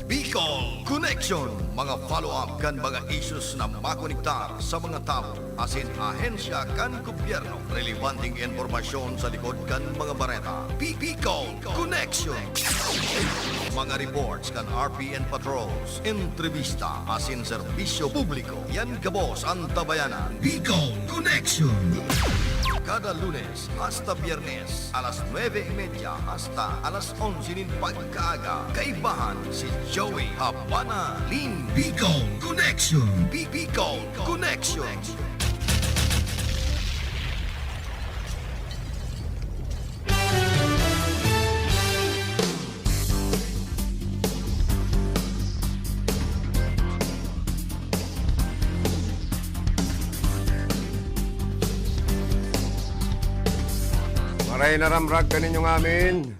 Bicol Connection, mga follow-up kan mga issues na makonektar sa mga tao, asin ahensya kan gobyerno, relevanteng informasyon sa likod kan mga bareta. Bicol Connection. Mga reports kan RPN patrols, entrevista, asin serbisyo publiko. Yan kabos ang tabayanan. Bicol Connection. Kada Lunes hasta Biyernes, alas 9:30 hasta alas 11 ng pagkaaga. Kaibahan si Joey Habana Lin. Bicol Connection. Bicol Connection. Maray na ramrag ka ninyong amin.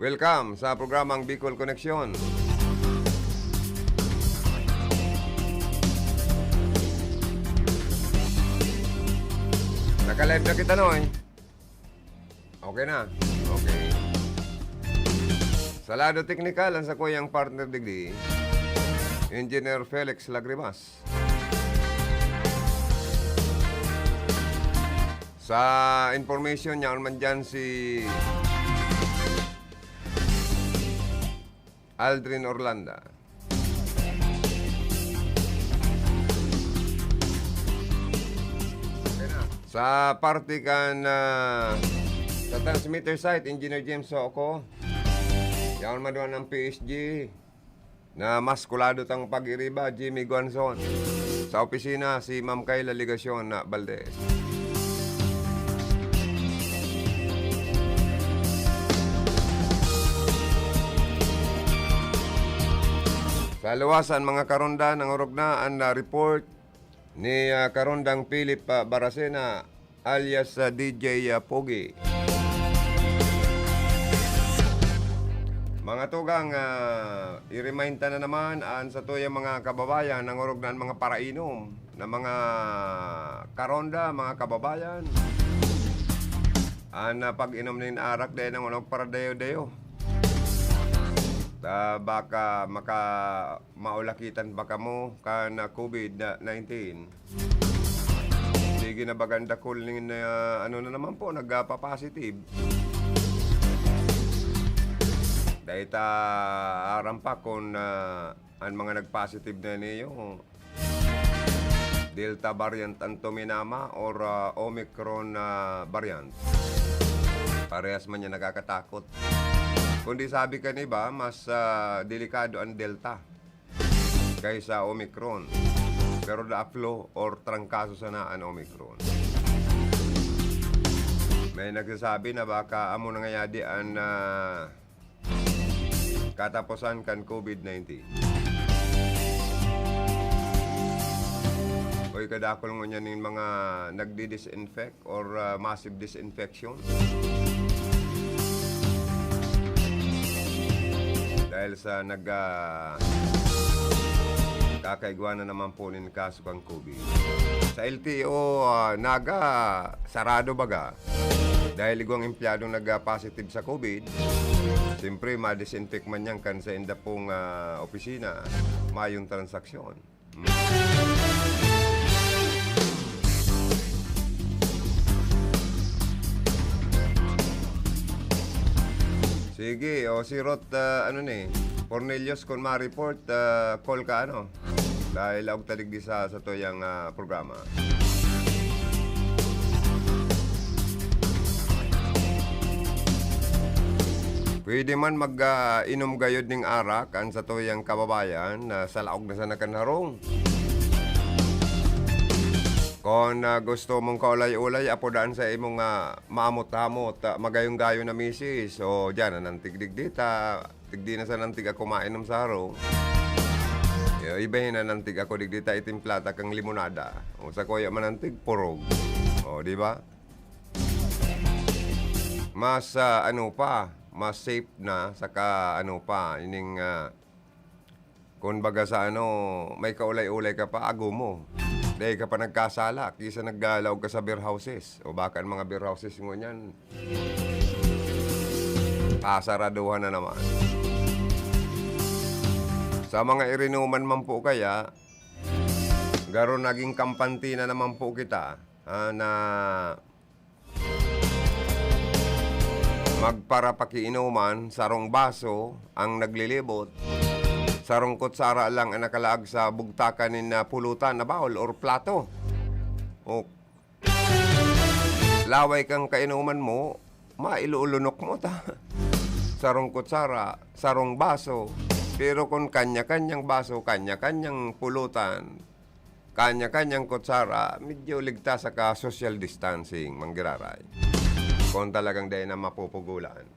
Welcome sa programang Bicol Connection. Naka-live na kita, no? Okay na? Okay. Sa lado teknikal, ang sa kuyang partner degree, Engineer Felix Lagrimas. Sa information niya, naman dyan si Aldrin Orlanda. Okay na. Sa party kan sa transmitter site, Engineer James Soco. Yan maduan ng PSG na maskulado tang pag-iriba, Jimmy Guanzon. Sa opisina, si Ma'am Kayla Ligacion na Valdez. Sa luwasan mga karonda ng orogna ang report ni karondang Philip Baracena alias DJ Pogi. Mga tugang i-remind na naman sa tuyang mga kababayan ng orognan mga parainom na mga karonda mga kababayan. Pag-inom nin arak dahil ng unog para dayo-dayo. Baka maulakitan baka mo kan COVID-19. Sige na baganda kuling na ano na naman po nagpa-positive. Dahil arampa kung ang mga nag-positive na niyo Delta variant ang tuminama or Omicron variant. Parehas man niya nakakatakot. Kundi sabi ka niba, mas delikado ang Delta kaysa Omicron. Pero da-flow or trangkaso sana ang Omicron. May nagsasabi na baka amo na ngayadi ang katapusan kan COVID-19. Ko'y kadakol mo niyan yung mga nagdi-disinfect or massive disinfection. Dahil sa kakaigwa na naman po nin kaso kang COVID. Sa LTO, sarado baga. Dahil igwang empleyadong nag-positive sa COVID, siyempre ma-disinfect man yan kan sa inda pong opisina, mayong transaksyon. Sige, si Rot, Cornelius, kung ma-report, call ka, dahil ako talig di sa toyang programa. Pwede man mag-inom gayod ng arak ang sa toyang kababayan sa laog na sa nakanharong. Kung gusto mong kaulay-ulay, apodaan sa imong maamot-hamot, magayong-gayo na misis. O dyan, nantig-dig dita, tigdi na sa nantig ako mainom sa haro. Ibahin na nantig ako digdita itimplata kang limonada. O sa kuya manantig, purog. O, di ba? Mas, mas safe na, saka ining, kung baga sa may kaulay-ulay ka pa, ago mo. Dahil ka pa nagkasala, kisa naggalaw ka sa beer houses. O baka ang mga beer houses mo niyan, kasaraduhan na naman. Sa mga irinuman man po kaya, garo naging kampante na naman po kita na magparapakiinuman, sarong baso ang naglilibot, sarong kutsara lang ang nakalaag sa bugtakan ni na pulutan na bawal or plato. O laway kang kainuman mo, mailulunok mo ta. Sarong kutsara, sarong baso. Pero kung kanya-kanyang baso, kanya-kanyang pulutan, kanya-kanyang kutsara, medyo ligtas sa social distancing, manggiraray. Kung talagang dahil na mapupugulan,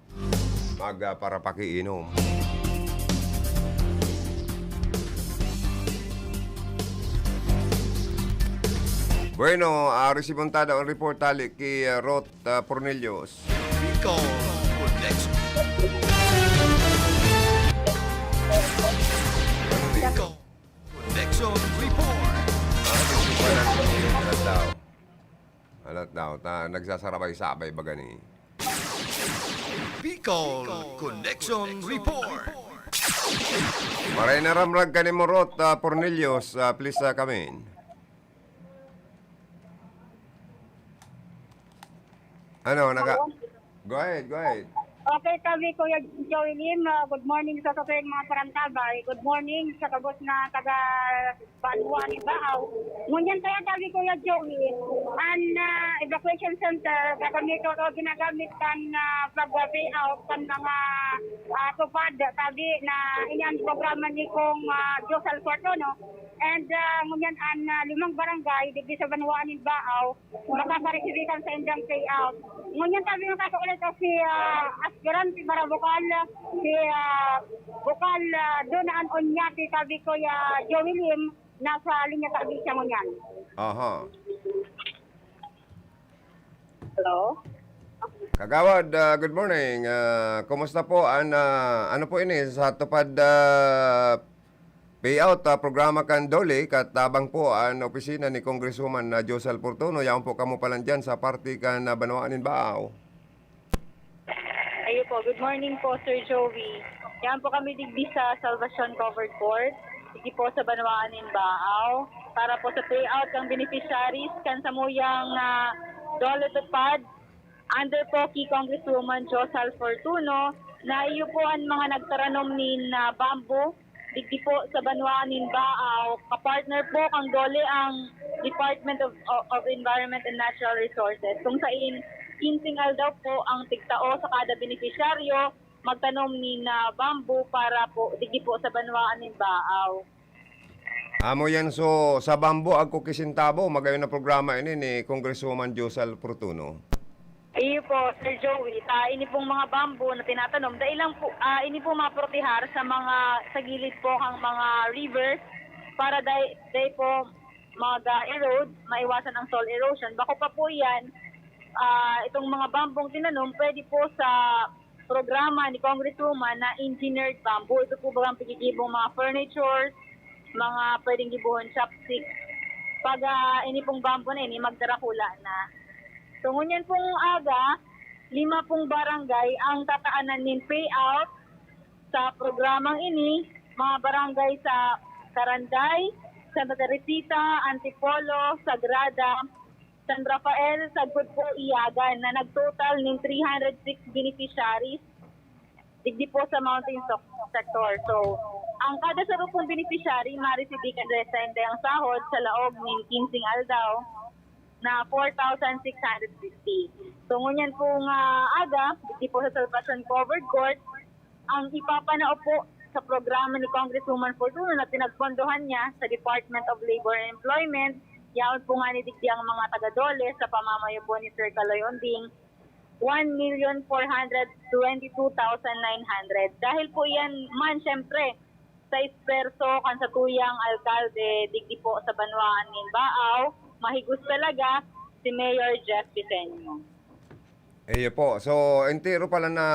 para pakiinom. Bueno, resibontada ang report tali kay Rot Pornelius. Bicol Connection. Bicol Connection Report. Alat daw, nagsasarabay-sabay baga ni. Bicol Connection Report. Maray na ramrag ka ni mo, Rot Pornelius. Please come in. Ano, Go ahead. Okay, kami Kuya Joey Lim. Good morning sa kapeng mga parantabay. Good morning sa kabos na taga Balua ni Baaw. Ngunyan kaya kami Kuya Joey. Ang evacuation center, kami ito ginagamit kan pag-way out kan mga tupad. Tabi na inyan programa ni kong Josal Fortuno. And ngunyan ang 5 barangay, digdi sa Banwa ni Baaw, makakareceivikan sa indang payout. Ngunyan tabi makakaulit si aspirante para bukal si bukal doon ang Onyati tabi ko ya Joey Lim nasa linya tabi siya mo yan. Aha. Hello? Kagawad, good morning. Kumusta po? Ano po ini sa tupad payout programa kan Dole katabang po ang opisina ni Congresswoman Josal Fortuno. Yan po kamo palan dyan sa party kan Banwaanin Baaw. Ayun po, good morning po Sir Joey. Yan po kami digdi sa Salvation Covered Court. Digdi po sa Banwaanin Baaw. Para po sa payout ng beneficiaries kan sa muyang Dole tupad under po kay Congresswoman Josal Fortuno na iyo po ang mga nagtaranom ni bamboo digdi po sa Banwaanin Baaw, kapartner po ang Dole ang Department of Environment and Natural Resources. Kung sa 15 daw po ang tigtao sa kada beneficiaryo, magtanom ni na bamboo para po digdi po sa Banwaanin Baaw. Amo yan so sa bambo agko kisintabo magayon na programa ini ni Congresswoman Josal Fortuno. Iyo po, Sir Joey, ini pong mga bamboo na tinatanom, dahil lang po, ini po maprotihar sa gilid po ang mga rivers para dahil po mag-erode, maiwasan ang soil erosion. Bako pa po yan, itong mga bambong tinanom, pwede po sa programa ni Congresswoman na engineered bamboo. Ito po bagang pagkikibong mga furniture, mga pwedeng gibuhon chopsticks. Pag ini pong bamboo na ini, magdarakula na. So, ngunyan pong aga, 5 pong barangay ang tataanan ng payout sa programang ini. Mga barangay sa Caranday, Santa Teresita, Antipolo, Sagrada, San Rafael, Sagpod po, Iagan na nagtotal ng 306 beneficiaries digdi po sa mountain sector. So, ang kada sa rupong beneficiary, ma-receive resende ang sahod sa laog ng 15 aldaw na 4,650. So, ngunyan pong aga, di po sa Salvation Covered Court, ang ipapanao po sa programa ni Congresswoman Fortuno na pinagpondohan niya sa Department of Labor and Employment, yaon po nga ni digdi ang mga taga-Dole sa pamamayo po ni Sir Caloyonding, 1,422,900. Dahil po yan man, syempre, sa isperso kan sa tuyang alkalde, digdi po sa Banwaanin Baaw, mahigos talaga si Mayor Jeff Piseño. Po. So, entero pala na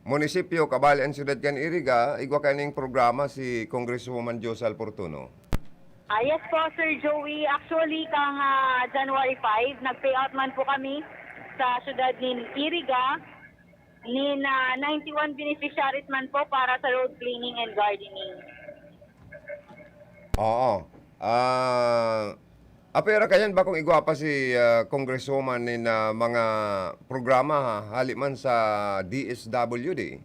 munisipyo, kabali ang siyudad kan Iriga, igwa kaning programa si Congresswoman Josal Fortuno. Yes po, Sir Joey. Actually, kang January 5, nag-payout man po kami sa siyudad ni Iriga ni 91 beneficiaries man po para sa road cleaning and gardening. Oo. Apera kayan ba kung igwapa si Congresswoman ni na mga programa haliman sa DSWD?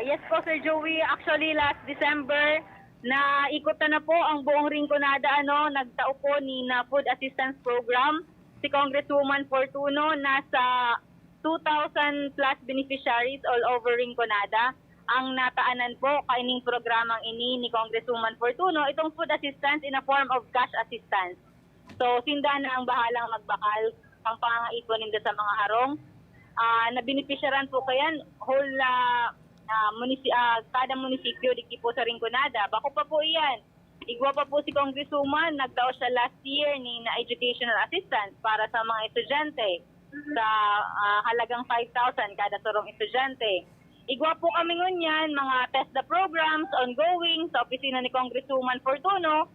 Yes po, Sir Joey. Actually, last December, na ikot na po ang buong Rinconada, nagtao po ni na Food Assistance Program. Si Congresswoman Fortuno, nasa 2,000 plus beneficiaries all over Rinconada. Ang nataanan po kaining programang ini ni Congresswoman Fortuno, itong food assistance in a form of cash assistance. So, sinda na ang bahalang magbakal ang pangangaipon nila sa mga harong. Na-beneficiaran po kayan whole kada munisipyo dito po sa Rinconada. Bako pa po iyan. Igwa pa po si Congresswoman, nagtao siya last year ni na educational assistance para sa mga estudyante sa halagang 5,000 kada surong estudyante. Igwa po kami ngunyan, mga TESDA programs ongoing sa opisina ni Congresswoman Fortuno.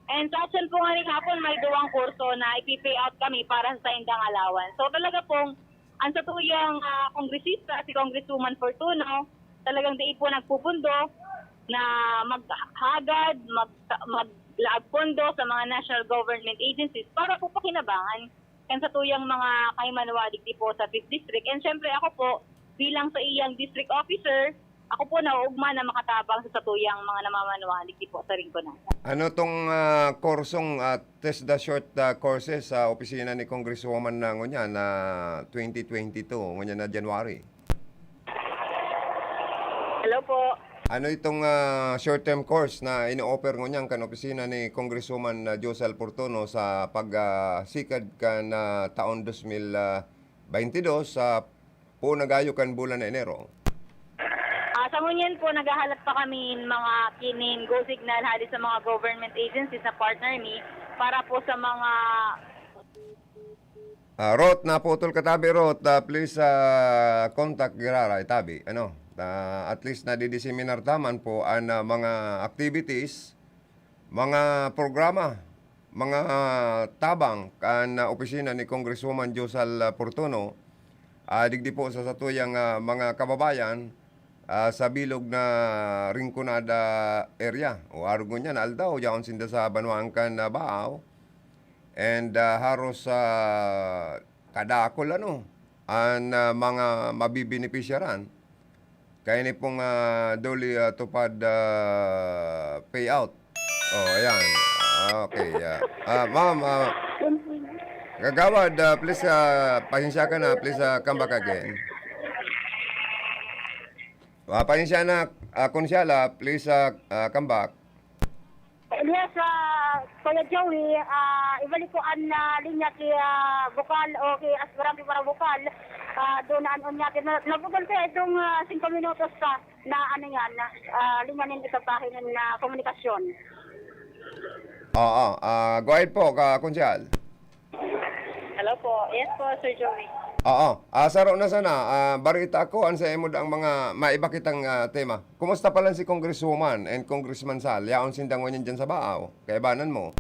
And sa action po nga rin hapon, may duwang kurso na ipipay out kami para sa indang allowance. So talaga pong, ang satuyang kongresista, si Congresswoman Fortuno, talagang di po nagpupundo na maghagad, maglaag pondo sa mga national government agencies para po pakinabangan kan sa tuyang mga kahimanwalig di po sa 5th District. And syempre ako po, bilang sa iyang district officer, ako po nauugma na makatabang sa satuyang mga namamanwalig di po sa Rinconada. Ano tong kursong test the short courses sa opisina ni Congresswoman na ngunyan na 2022, ngunyan na January? Hello po. Ano itong short-term course na ino-offer ngunyan kan opisina ni Congresswoman Josel Fortuno sa pagsikad kan taon 2022 sa po nagayo kan bulan na Enero? Sa ngunyan po, naghahalat pa kami mga kinin go signal hali sa mga government agencies na partner ni para po sa mga Rot na putol katabi Rot, please contact Girara itabi. At least nadidiseminar taman po ang mga activities, mga programa, mga tabang kan opisina ni Congresswoman Josel Fortuno. Digdi po sa satuyang mga kababayan sa bilog na Rinconada area. O arugo niya na aldaw, yaon sinda sa Banuangkan na Baaw. And haros kadakol ang mga mabibinipisyaran. Kaya ni pong doli tupad payout. Oh, ayan. Okay. Ma'am, Gagawad, please, pasensya ka na. Please, come back again. Pasensya na, konsyala, please, come back. Yes, Kuya Joey, ibalik ko ang linya kay Bukal o kay aspirante para Bukal. Doon na anon natin. Nabugal ko itong 5 minutos na linya ninyo sa pahinan na komunikasyon. Oo, go ahead po, konsyal. Hello po. Yes po, Sir Joey. Oo. Saro na sana. Barita ako ang sa imo ang mga maiba kitang tema. Kumusta pala si Congresswoman and Congressman Sal? Yaon sindangon yan dyan sa Baaw. Kaibanan mo?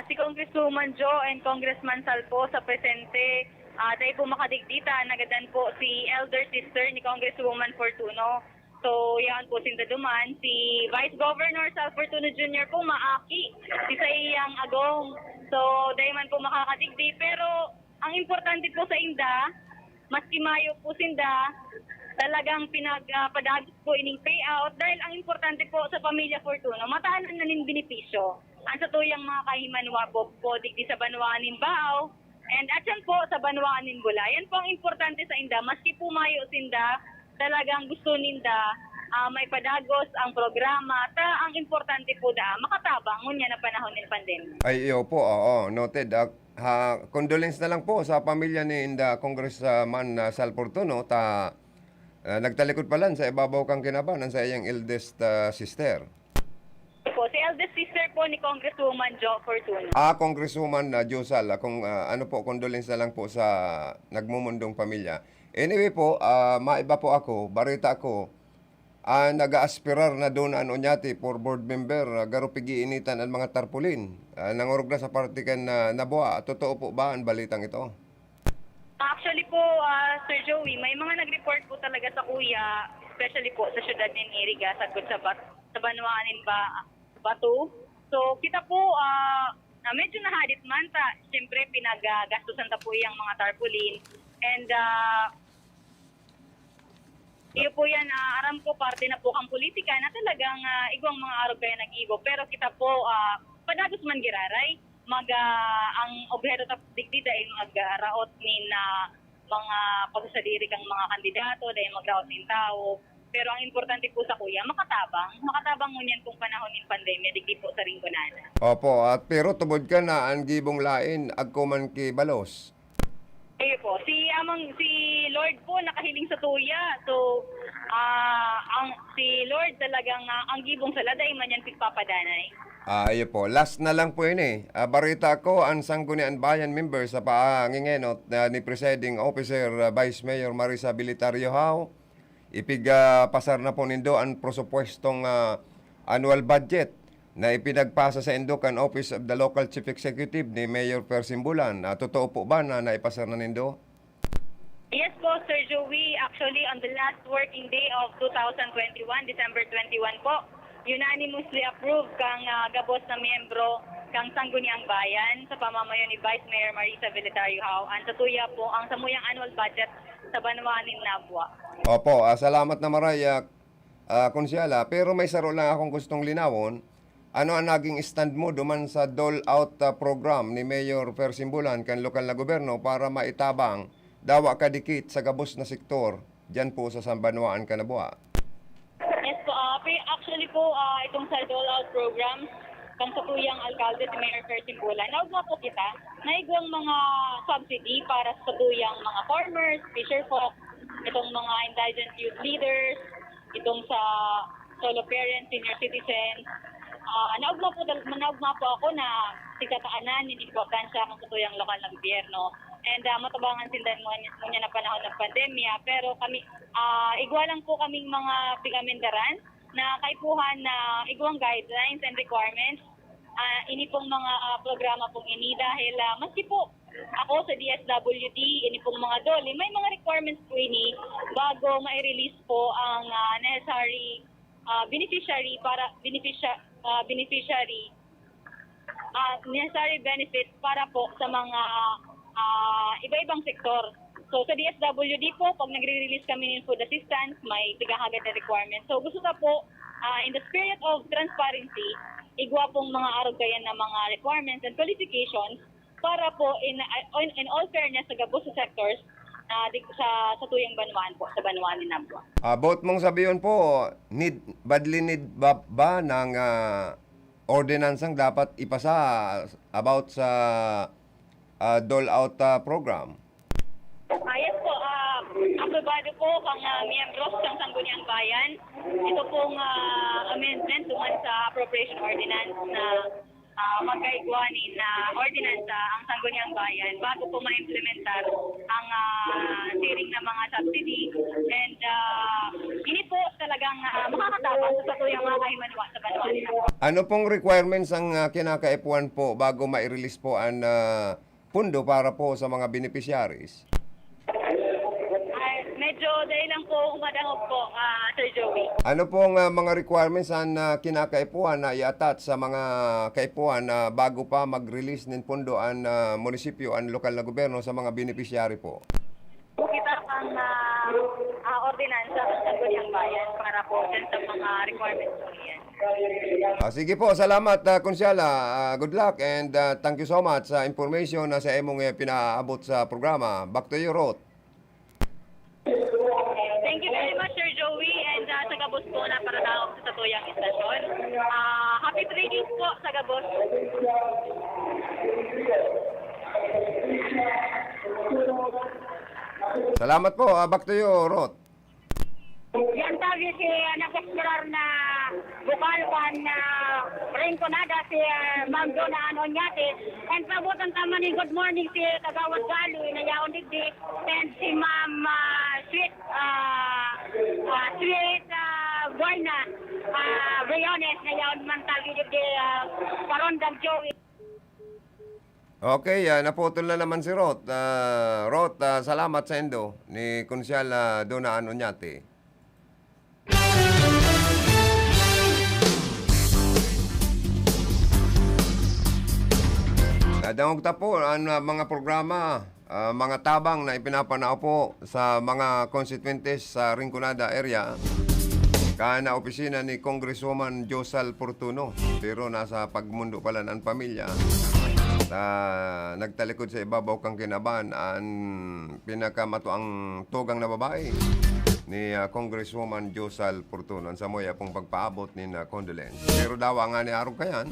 Si Congresswoman Jo and Congressman Sal po sa presente. Dahil po makadigdita, nagadan po si elder sister ni Congresswoman Fortuno. So, yan po sindaduman. Si Vice Governor Sal Fortuno Jr. po maaki. Si sa iyang agong. So, dahil man po makakadigdi. Pero, ang importante po sa inda, maski mayo po sinda, talagang pinagpadagos po ining payout. Dahil ang importante po sa pamilya Fortuno, mataanan na nin benepisyo. Ang sa tuyang mga kahimanwa po, digdi sa Banuanin Baaw. And at yan po sa Banuanin Bula. Yan po ang importante sa inda. Maski po mayo sinda, talagang gusto ninda may padagos ang programa. Ang importante po makatabang ngunya na panahon ng pandemya. Ay, iyo po, oo, noted. Condolence na lang po sa pamilya ni Inda Congressman Sal Fortuno. Nagtalikod pala sa ibabaw kang kinabanan sa iyang eldest sister. Po, si eldest sister po ni Congresswoman Jo Fortuno. Congresswoman Josal, condolence na lang po sa nagmumundong pamilya. Anyway po, maiba po ako, barita ako, nag-aaspirar na doon anyati for board member, garo pigiinitan ang mga tarpulin. Nangurog na sa partikan na nabuha. Totoo po ba ang balitang ito? Actually po, Sir Joey, may mga nag-report po talaga sa kuya, especially po sa syudad ng Iriga, sa Banuanin bato. So kita po na medyo nahadit man ta, siyempre pinagagastusan ta po iyang mga tarpaulin. And iyo po yan, aram ko parte na po kang politika na talagang igwang mga araw kaya nag-igo. Pero kita po, padagos man giraray, ang objeto ta digdida ay mag-raot nin mga pagsasadiri kang mga kandidato, dahil mag-raot nin tao. Pero ang importante po sa kuya, makatabang mo niyan kung panahon ng pandemya, digdi po sa ringgonana. Opo, at pero tubod ka na ang gibong lain agkuman ki balos. Ayun po, si Lord po nakahiling sa tuya. So, si Lord talagang ang gibong saladay man yan pigpapadanay. Ayo po, last na lang po yun eh. Barita ko, ang Sangguniang Bayan member sa paangingenot ni Presiding Officer Vice Mayor Marisa Bilitario Hao, pasar na po nindo ang prosupuestong annual budget na ipinagpasa sa Indocan Office of the Local Chief Executive ni Mayor Persimbulan. Totoo po ba na naipasar na nindo? Yes po, Sir Joey. Actually, on the last working day of 2021, December 21 po, unanimously approved kang gabos na miyembro kang Sangguniang Bayan sa pamamayo ni Vice Mayor Marisa Bilitario Hao. Ang satuya po ang samuyang annual budget sa Banwanin Nabwa. Opo, salamat na maraya, Konsyala. Pero may saro lang akong gustong linawon. Ano ang naging stand mo duman sa dole-out program ni Mayor Persimbulan kan lokal na gobyerno para maitabang dawa kadikit sa gabos na sektor dyan po sa Sambanwaan, Kanabuha? Yes po, actually po itong sa dole-out program kang satuyang alkalde si Mayor Persimbulan, naugma po kita na igwang mga subsidy para sa satuyang mga farmers, fisherfolk, itong mga indigent youth leaders, itong sa solo parents, senior citizens. Naugma po ako na sigtataanan ni importansya ng satuyang lokal na gobyerno. And matabangan sindan mo niya na panahon ng pandemya. Pero kami, igwa lang po kaming mga bigamendaran na kaipuhan na igwang guidelines and requirements. Ini pong mga programa pong ini dahil maski po ako sa DSWD, ini pong mga dole, may mga requirements po ini bago ma-release po ang necessary necessary benefits para po sa mga iba-ibang sektor. So sa DSWD po, pag nagre-release kami ng food assistance, may tigahagad na requirements. So gusto ka po, in the spirit of transparency, igwa pong mga arugayan na mga requirements and qualifications para po in all fairness sa gabos sa sectors sa tuyang Banwaan po, sa Banwaan ni Nabwa. About mong sabihin po, badly need ba ng ordinansang dapat ipasa about sa dole-out program? Yes po, aprobado po kang miyembros ng Sangguniang Bayan. Ito pong amendment tuman sa appropriation ordinance na magkaigwanin na ordinansa ang Sangguniang Bayan bago po ma-implementar ang sharing ng mga subsidy. And ini po talagang makakatabang sa tuyang mga kahimanwa sa Banwaan nila. Ano pong requirements ang kinakaipuan po bago ma-release po ang pundo para po sa mga beneficiaries? Medyo dahil lang po umadangog po, Sir Joey. Ano pong mga requirements ang kinakaipuan na i-attach sa mga kaipuan na bago pa mag-release ng pundo ang munisipyo, ang lokal na gobyerno sa mga beneficiary po? Kita ang ordinansa ng Sangguniang Bayan para po dyan sa mga requirements po yan. Sige po, salamat Konsyala. Good luck and thank you so much sa information na sa imong pinaabot sa programa. Back to you, Ruth. Thank you very much, Sir Joey, and sa Gabos po na para sa tuyang istasyon. Happy trading po sa Gabos. Salamat po. Back to you, Ruth. Yan tawag si nag-expirar na bukal pan na ringkonada si Ma'am Donna Anonyate. And pabutan tama ni good morning si Kagawad Galoy na yaon digdi. And si Ma'am Sweet Buena Briones na yaon man tawag digdi Parondang Joey. Okay, naputol na naman si Ruth. Ruth, salamat sa endo ni Konsyal Donna Anonyate. Dangog ta po ang mga programa, mga tabang na ipinapanao po sa mga constituentes sa Rinconada area. Kana opisina ni Congresswoman Josal Portuno, pero nasa pagmundo pala ng pamilya. Nagtalikod sa ibabaw kang kinaban ang pinakamatuang tugang na babae ni Congresswoman Josal Portuno. Sa moya pong pagpaabot ni condolence. Pero dawa nga ni Arog Kayan.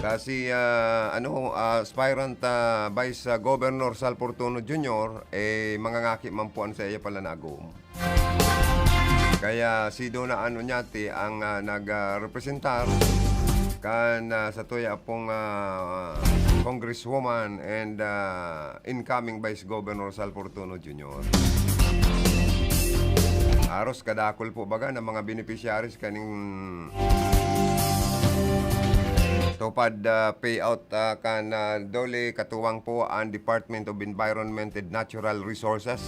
Kasi aspirant Vice Governor Sal Portuno Jr. mangangaki man po sa iya pala nagum. Kaya si Dona Onyati ang nag-representar kan sa tuya pong Congresswoman and incoming Vice Governor Sal Portuno Jr. Aros kadakol po baga ng mga beneficiaries kaning tupad payout kan dole katuwang po ang Department of Environment and Natural Resources.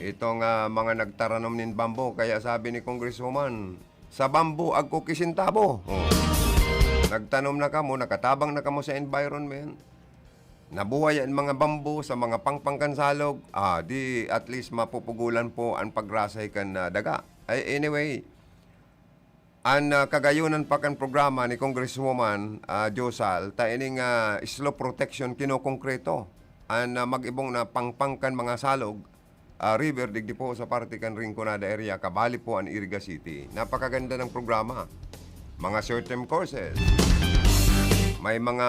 Itong mga nagtaranom nin bambo, kaya sabi ni Congresswoman, sa bambo agko kisintabo. Nagtanom na kamo, nakatabang na kamo sa environment. Nabuhay ang mga bambo sa mga pangpangkansalog. Di at least mapupugulan po ang pagrasay kan daga. Anyway, ang kagayunan pa kan programa ni Congresswoman Josal, taining slope protection kinokongkreto. Ang mag-ibong na pangpangkan mga salog, river digdi po sa parte kan Rinconada area, kabali po ang Iriga City. Napakaganda ng programa. Mga short-term courses. May mga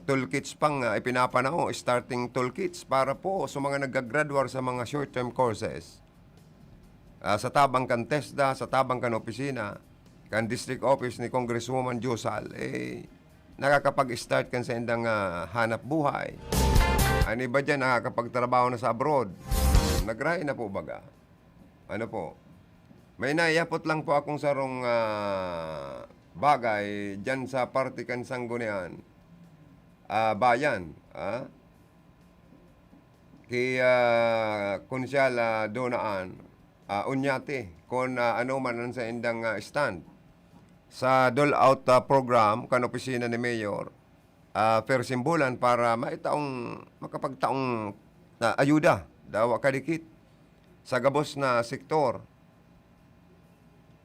toolkits pang ipinapanao, starting toolkits para po sa mga nagagraduar sa mga short-term courses. Sa tabang kan TESDA, sa tabang kan opisina, kan district office ni Congresswoman Josal, nakakapag-start kan sa indang hanap buhay. Ano ba dyan, nakakapagtrabaho na sa abroad? Nagray na po baga. Ano po? May naiyapot lang po akong sarong bagay dyan sa partikan Sanggunian. Bayan. Kaya Konsyala Donaan, Onyati, kung ano man sa indang stand. Sa dole-out program, kan opisina ni Mayor, fair simbolan para makapagtaong ayuda, dawa kadikit, sa gabos na sektor.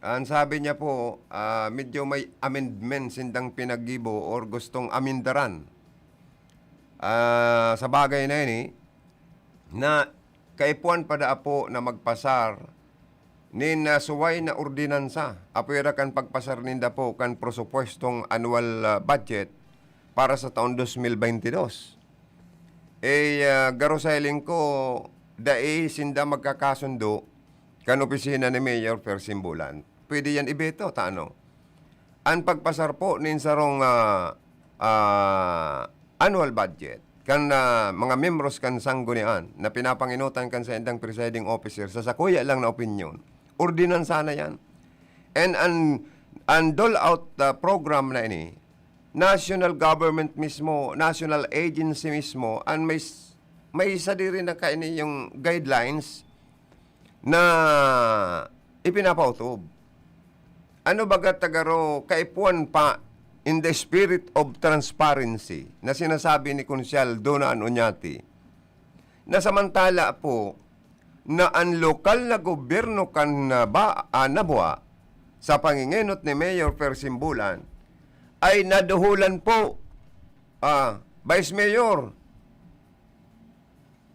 Ang sabi niya po, medyo may amendments sindang pinaggibo or gustong amindaran sa bagay na yun na kaipuan pada po na magpasar nin suway na ordinansa. Apwera kan pagpasar ninda po kan prosupwestong annual budget para sa taon 2022. Garosailing ko, sinda magkakasundo kan opisina ni Mayor per simbulan. Pwede yan ibeto, taano? Ang pagpasar po nin sarong annual budget kan mga membros kan Sanggunian na pinapanginutan kan sa indang presiding officer sa sakuya lang na opinion. Ordinansa na yan. And ang dole-out program na ini, national government mismo, national agency mismo, and may isa din na kaini yung guidelines na ipinapautob. Ano baga tagaro kaipuan pa in the spirit of transparency na sinasabi ni Konsyal Donaan Onyati na samantala po na ang lokal na gobyerno kan nabuha sa pangingenot ni Mayor per simbulan ay naduhulan po Vice Mayor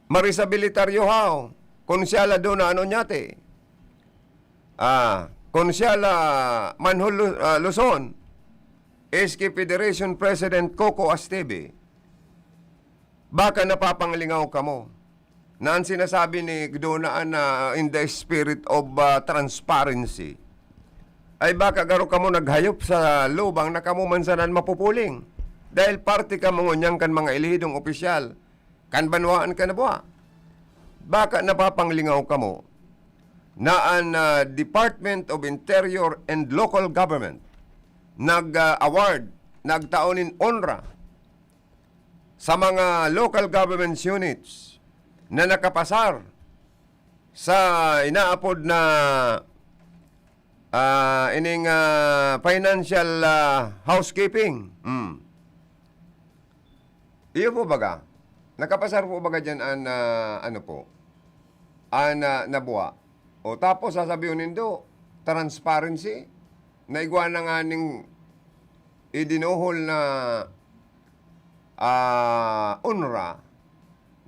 Marisa Bilitaryo Hao, Konsyala Donaan Onyati, Konsyala Manhol Luzon, SK Federation President Coco Astebe. Baka napapanglingaw ka mo na ang sinasabi ni Donaan na in the spirit of transparency ay baka garo ka mo naghayop sa lubang na kamumansanan mapupuling dahil parte ka mangunyang kan mga ilihidong opisyal kan banwaan ka na buha. Baka napapanglingaw ka mo na ang Department of Interior and Local Government nag-award, nagtaonin honra sa mga local government units na nakapasar sa inaapod na ining financial housekeeping. Iyo po baga, nakapasar po baga dyan ang ano po, nabuwa. O tapos sasabihin nindo, transparency, naigwa na nga ning idinuhol na UNRWA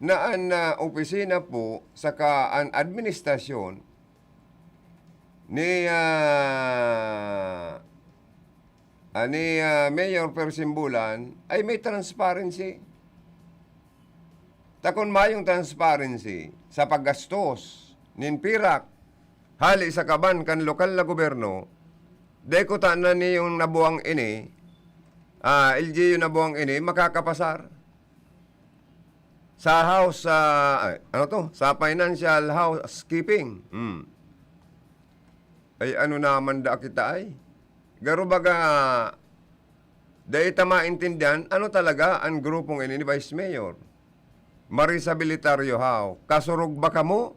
na ang opisina po sa an administrasyon ni Mayor Persimbulan ay may transparency. Takon mayong transparency sa paggastos nin pirak hali sa kaban kan lokal na gobyerno, deko ta na ni yung nabuang ini, LGU nabuang ini, makakapasar sa house, sa financial housekeeping. Ay ano naman da kita ay. Garo baga, dahil maintindihan, ano talaga ang grupong ini ni Vice Mayor? Marisa Bilitario how? Kasurog ba kamo?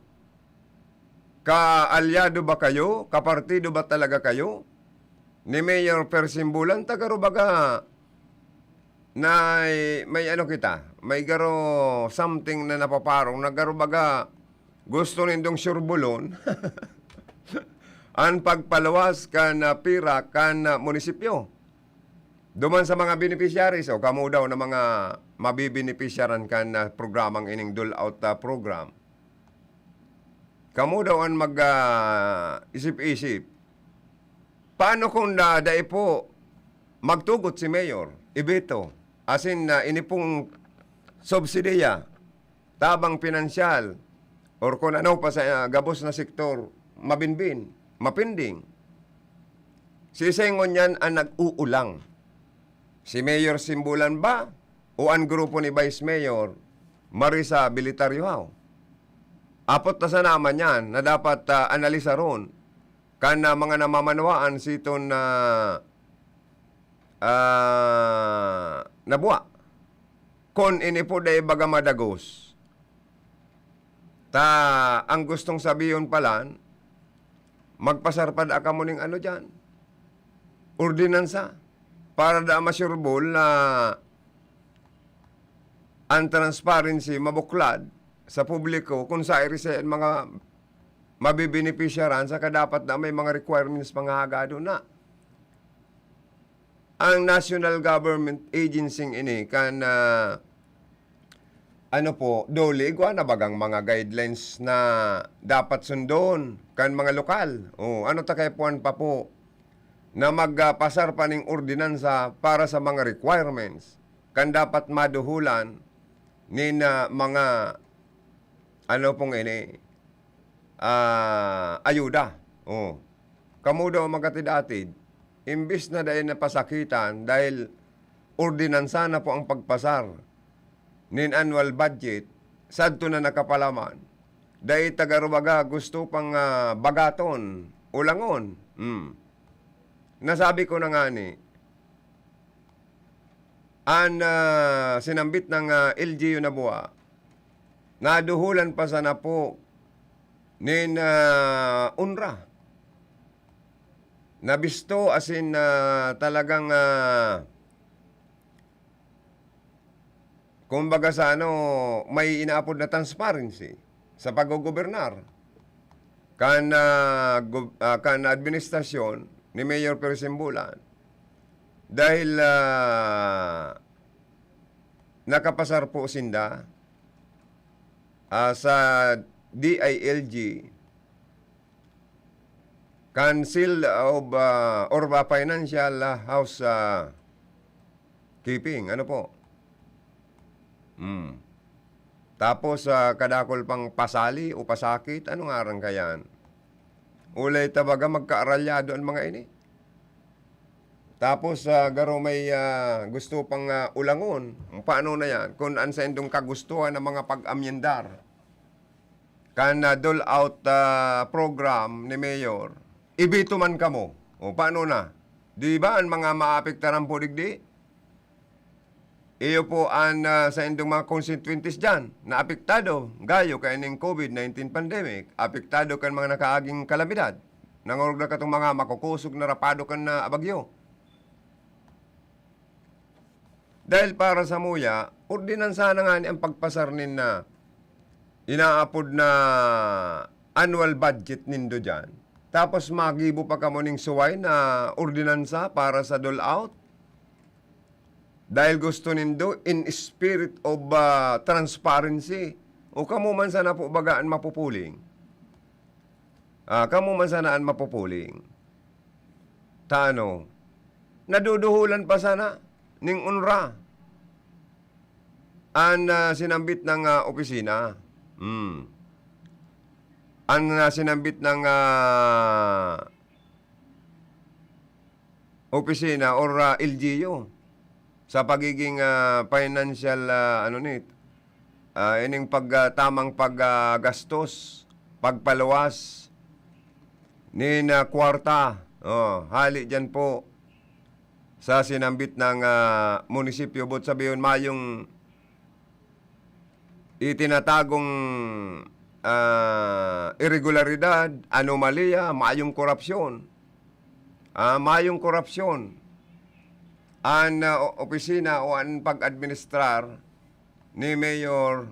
Kaalyado ba kayo? Kapartido ba talaga kayo? Ni Mayor Persimbulan, tagaro baga na may ano kita, may garo something na napaparong, na garo baga gusto nindong surbulon, ang pagpalawas kan pira kan munisipyo. Duman sa mga beneficiaries, o kamo daw na mga mabibinipisyaran kan programang ining dole-out program. Kamo daw ang mag-isip-isip. Paano kung dahil po magtugot si Mayor, ibito, asin na inipong subsidiya, tabang pinansyal, or kung ano pa sa gabos na sektor, mabinbin, mapinding. Sisengon yan ang nag-uulang. Si Mayor Simbulan ba o ang grupo ni Vice Mayor Marisa Bilitario how? Apot na sa naman yan na dapat analisa ron kan mga namamanawaan siton na nabuwa. Kon ini po day baga madagos. Ang gustong sabihin pala, magpasarpad ka mo ning ano dyan, ordinansa, para da masurebol na ang transparency mabuklad sa publiko kung sa irisay mga mabibinipisyaran sa kadapat na may mga requirements mga hagado na. Ang National Government Agency ini kan ano po, dole, igwa na bagang mga guidelines na dapat sundon kan mga lokal. O, ano ta kay puan pa po na magpasar pa ning ordinansa para sa mga requirements kan dapat maduhulan ni na mga ano pong ini ayuda. O, kamo daw magatid-atid imbis na dahil napasakitan dahil ordinansa na po ang pagpasar nin annual budget, sadto na nakapalaman. Dahil tagarubaga gusto pang bagaton, ulangon. Nasabi ko na nga ni, sinambit ng LGU na buwa, naduhulan pa sana po nin UNRWA. Nabisto asin talagang kumbaga sa may inaapod na transparency sa paggogobernar kan administrasyon ni Mayor Persimbulan dahil nakapasar po sinda sa DILG Council of Orba Financial House Keeping. Ano po? Tapos kadakol pang pasali o pasakit. Anong arang kayan? Ulay tabaga magkaaralyado ang mga ini. Tapos garo may gusto pang ulangon. Paano na yan? Kung ansa indong kagustuhan ng mga pag-amyendar. Kan dole-out program ni Mayor, ibito man kamo. O paano na? Di ba ang mga maapektaran po digdi? Iyo po ang sa indong mga constituencies dyan na apektado. Gayo kaya ng COVID-19 pandemic. Apektado kan mga nakaaging kalamidad. Nangorog na katong mga makukusog na rapado kan na abagyo. Dahil para sa muya, ordinansa na nga ni ang pagpasarnin na inaapod na annual budget nindo dyan. Tapos magibo pa kamo ning suway na ordinansa para sa dole out. Dahil gusto nindo in spirit of transparency. O kamo man sana po bagaan mapupuling. Kamo man sanaan mapupuling. Tano, naduduhulan pa sana ning unra an sinambit ng opisina. An sinambit ng opisina or LGU sa pagiging financial ining tamang paggastos, pagpaluwas ni na kwarta. Hali dyan po sa sinambit ng munisipyo. But sabihin mayong itinatagong irregularidad, anomalya, mayong korupsyon. Mayong korupsyon. Ang opisina o ang pag-administrar ni Mayor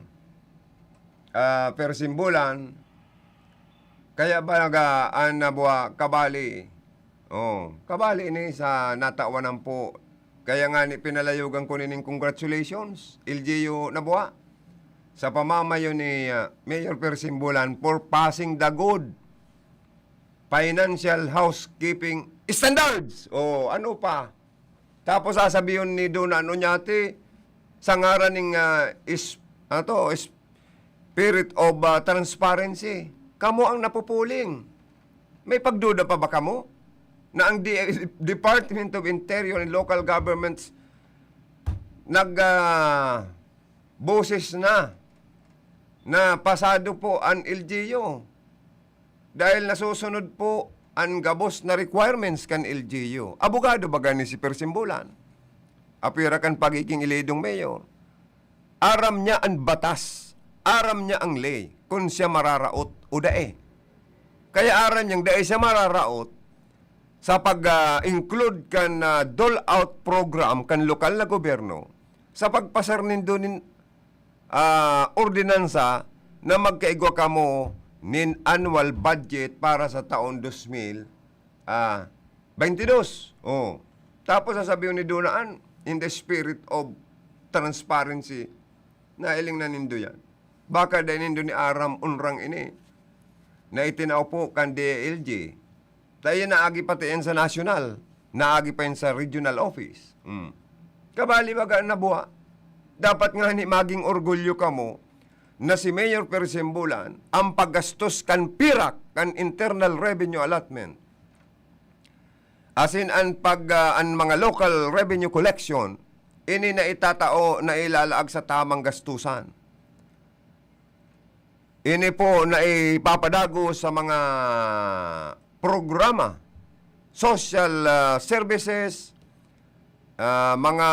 Persimbulan. Kaya ba ang nabuwa kabali? Kabali ni sa natawanan po. Kaya nga ni pinalayugan ko nining congratulations, LGU nabuwa. Sa pamamayo ni Mayor Persimbulan for passing the good financial housekeeping standards. Ano pa? Tapos sasabihin ni Dona Onyate sa ngaran ng spirit of transparency. Kamo ang napupuling. May pagduda pa ba kamo? Na ang Department of Interior and Local Governments boses na pasado po ang LGU. Dahil nasusunod po ang gabos na requirements kan LGU. Abogado ba gani si Persimbulan? Apira kan pagiging iledong mayor. Aram niya ang batas. Aram niya ang lay. Kung siya mararaot o dae. Kaya aram niyang dae siya mararaot sa pag-include kan dole out program kan lokal na gobyerno sa pagpasar nindo nin ordinansa na magkaigwa kamo nin annual budget para sa taon 2022. Tapos sasabihin ni Dunaan in the spirit of transparency na iling na nindo yan. Baka dahil nindo ni Aram unrang ini na itinaupo kan DLG. Tayo naagi pati yan sa national, naagi pa yan sa regional office. Kabali baga nabuha. Dapat nga ni maging orgulyo kamo na si Mayor Persimbulan ang paggastos kan pirak kan internal revenue allotment. As in ang mga local revenue collection ini na itatao na ilalaag sa tamang gastusan. Ini po na ipapadago sa mga programa, social services, mga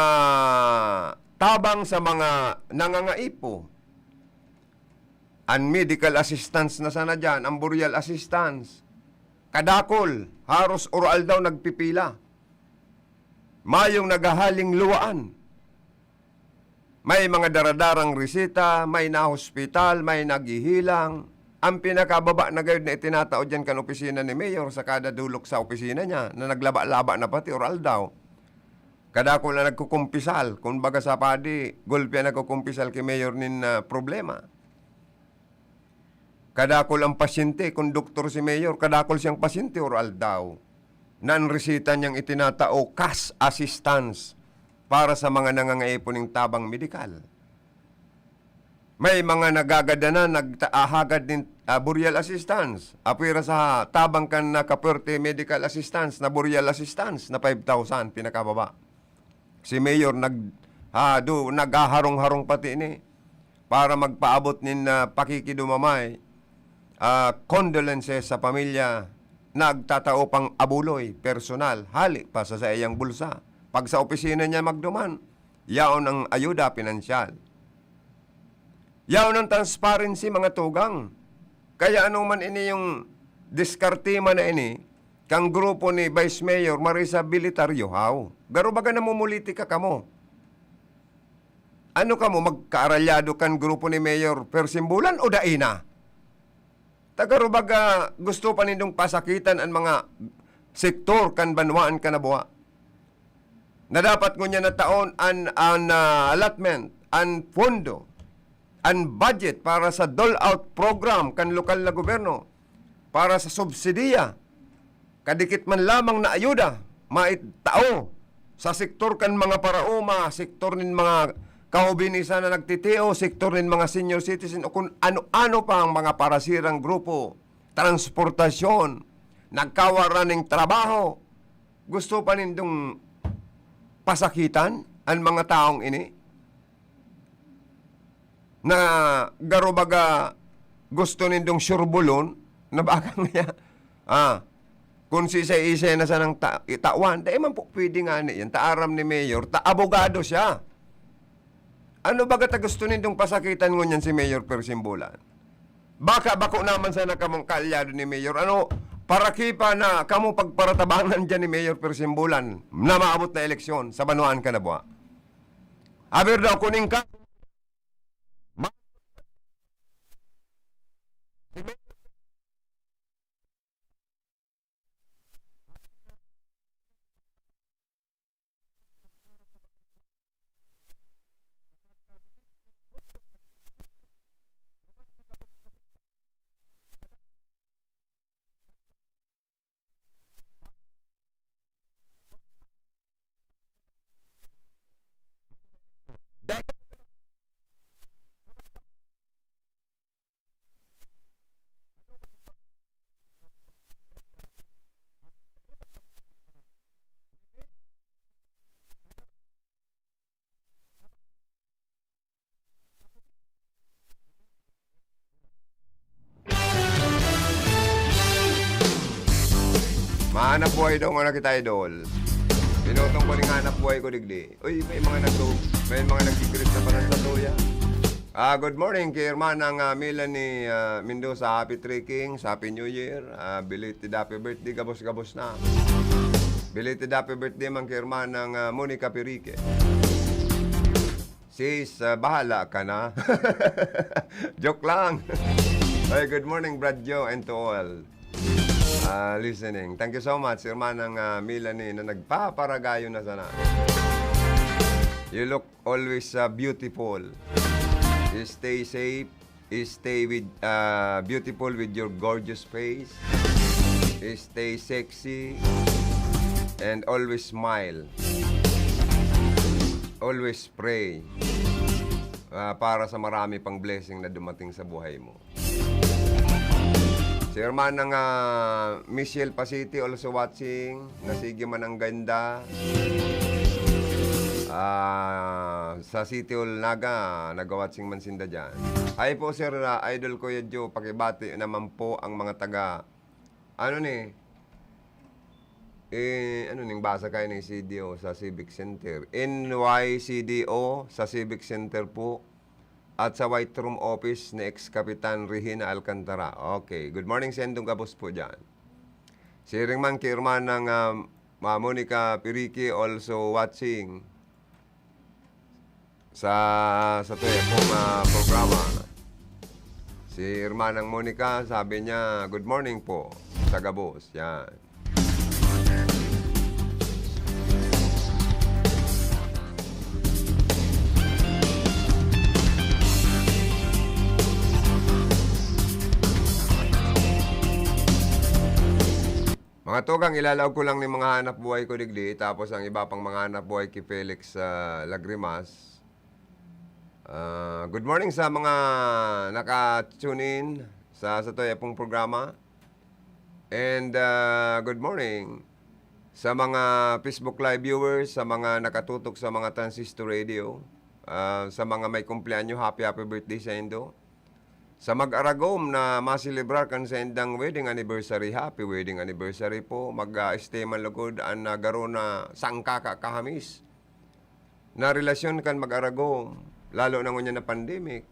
tabang sa mga nangangaipo. Ang medical assistance na sana dyan, ang burial assistance. Kadakol, haros oral daw nagpipila. Mayong nagahaling luwaan. May mga daradarang resita, may na-hospital, may naghihilang. Ang pinakababa na gayud na itinatao dyan kan opisina ni Mayor sa kada dulok sa opisina niya na naglaba-laba na pati oral daw. Kadakol na nagkukumpisal. Kung baga sa padi, gulpya nagkukumpisal kay Mayor nin problema. Kadakol ang pasyente, kung doktor si Mayor, kadakol siyang pasyente oral daw. Nan-resita niyang itinatao cash assistance para sa mga nangangaipo ng tabang medikal. May mga nagagada na nagtaahagad din burial assistance. Apira sa tabang kan na kaperte medical assistance na burial assistance na 5,000 pinakababa. Si Mayor naghaharong-harong pati ini para magpaabot nin pakikidumamay condolences sa pamilya nagtatao pang abuloy personal hali pa sa iyang bulsa. Pag sa opisina niya magduman, yaon ang ayuda pinansyal. Yaon ang transparency mga tugang. Kaya ano man ini yung diskartima na ini, kang grupo ni Vice Mayor Marisa Bilitaryo, how? Garo baga namumuliti ka kamo? Ano kamo, magkaaralyado kan grupo ni Mayor Persimbulan o daina? Tagaro baga gusto pa nindong pasakitan ang mga sektor kan banwaan kanabuha. Na dapat ngunya na taon an allotment, an pondo, an budget para sa dole-out program kan lokal na gobyerno, para sa subsidiya, kadikit man lamang na ayuda, maitao sa sektor kan mga parauma, sektor nin mga kaubinisa na nagtitio, sektor nin mga senior citizen, o kung ano-ano pa ang mga parasirang grupo, transportasyon, nagkawaran ng trabaho. Gusto pa nindong pasakitan ang mga taong ini? Na garubaga gusto nindong surbulon, na baka nga, kung sisa-isa na sa ng tawan, dahil man po pwede nga yan, taaram ni Mayor, abogado siya. Ano baga ta gusto nindong pasakitan ngunyan si Mayor Persimbulan? Baka bako naman sana kamong kalyado ni Mayor. Ano, para kipa na kamo pagparatabangan dyan ni Mayor Persimbulan na maabot na eleksyon sa Banuan ka na buha. Aber daw, kuning ka. Mahanap buhay daw nga na kita, idol. Pinutong ko rin hanap buhay ko digdi. Uy, may mga nagkikrit na parang sa tuya. Good morning kay Hermanang Melanie Mendoza. Happy trekking, Happy New Year. Belated happy birthday, gabos-gabos na. Belated happy birthday man kay Hermanang Monica Perique. Sis, bahala ka na. Joke lang. Hey, good morning, Brad Joe, and to all listening. Thank you so much, Hermanang Melanie, na nagpaparagayo na sana. You look always beautiful. You stay safe. You stay with beautiful with your gorgeous face. You stay sexy. And always smile. Always pray. Para sa marami pang blessing na dumating sa buhay mo. Si Hermanang Michelle Pasiti also watching. Nasigi man ang ganda. Sa City Hall Naga, nag-watching man sinda dyan. Hi po sir, idol ko ya Joe, pakibati naman po ang mga taga, ano ni, ano ning basa kayo ng CDO sa Civic Center. NYCDO sa Civic Center po. At sa White Room Office ni Ex-Kapitan Regina Alcantara. Okay. Good morning, Sendong Gabos po dyan. Si Ringman Kirman ng Monica Perique also watching sa tuya pong programa. Si Hermanang Monica, sabi niya, good morning po sa Gabos. Yan. Mga tugang, ilalaw ko lang ng mga hanap buhay ko digdi, tapos ang iba pang mga hanap buhay kay Felix Lagrimas. Good morning sa mga naka-tune in sa Toya pong programa. And good morning sa mga Facebook Live viewers, sa mga nakatutok sa mga transistor radio, sa mga may kumpleanyo, happy birthday sa Indo. Sa mag-aragom na masilibrar kan sa indang wedding anniversary, happy wedding anniversary po. Mag-stay man lugod ang garo na sangka kahamis. Na relasyon kan mag-aragom, lalo na ngunya na pandemic.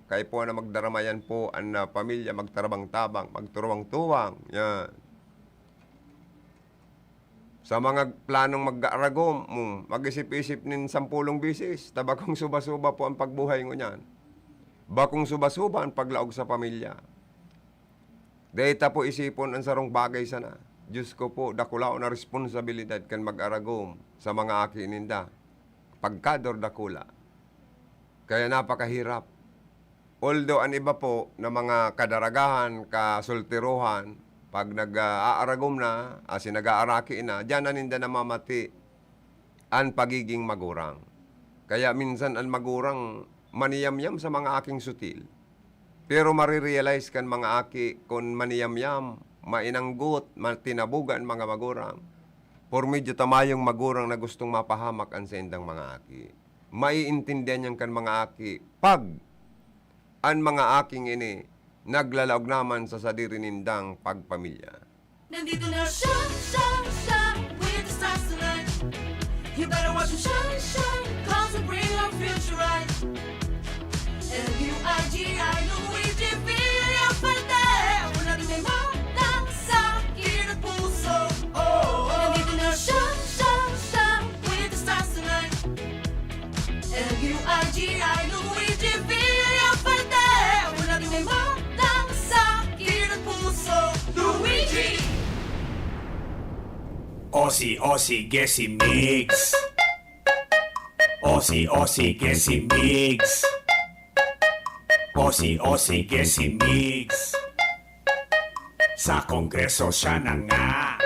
Kaya po na magdaramayan po ang pamilya, magtarabang-tabang, magturuwang-tuwang. Yan. Sa mga planong mag-aragom, mag-isip-isip nin 10 bisis. Tabakong suba-suba po ang pagbuhay ngo niyan. Bakong suba-suba ang paglaog sa pamilya. Dahita po isipon ang sarong bagay sana. Diyos ko po, dakulao na responsibilidad kan mag-aragom sa mga aki ninda. Pagkador dakula. Kaya napakahirap. Although ang iba po na mga kadaragahan, kasultiruhan, pag nag-aaragom na, nag-aaraki na, diyan na ninda namamati ang pagiging magurang. Kaya minsan ang magurang maniyamyam sa mga aking sutil. Pero marirealize kan mga aki kung maniyamyam, mainanggut, matinabugan mga magurang. Por medyo tamayong magurang na gustong mapahamak ang sendang mga aki. Maiintindihan niyan kan mga aki pag ang mga aking ini naglalaog naman sa sadiri nindang pagpamilya. Nandito na shine with the stars tonight. You better watch them shine, cause we bring our future right. L-U-I-G-I, Luigi Villa Falde. Wala din may matang sa sakit at puso. Nandito na shine with the stars tonight. L-U-I-G-I, Luigi Villa Falde. Wala din may matang sa sakit at puso. Luigi! Aussie, Gessi Mix. Aussie, Gessi Mix. Aussie, Gessi Mix. Sa kongreso siya na nga.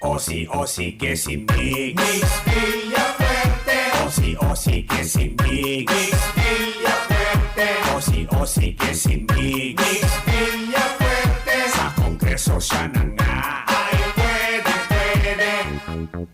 Aussie, Gessi Mix. Mix Villafuerte. Aussie, Gessi Mix. Mix Villafuerte. Aussie, Gessi Mix. Mix Villafuerte. Sa kongreso siya na nga.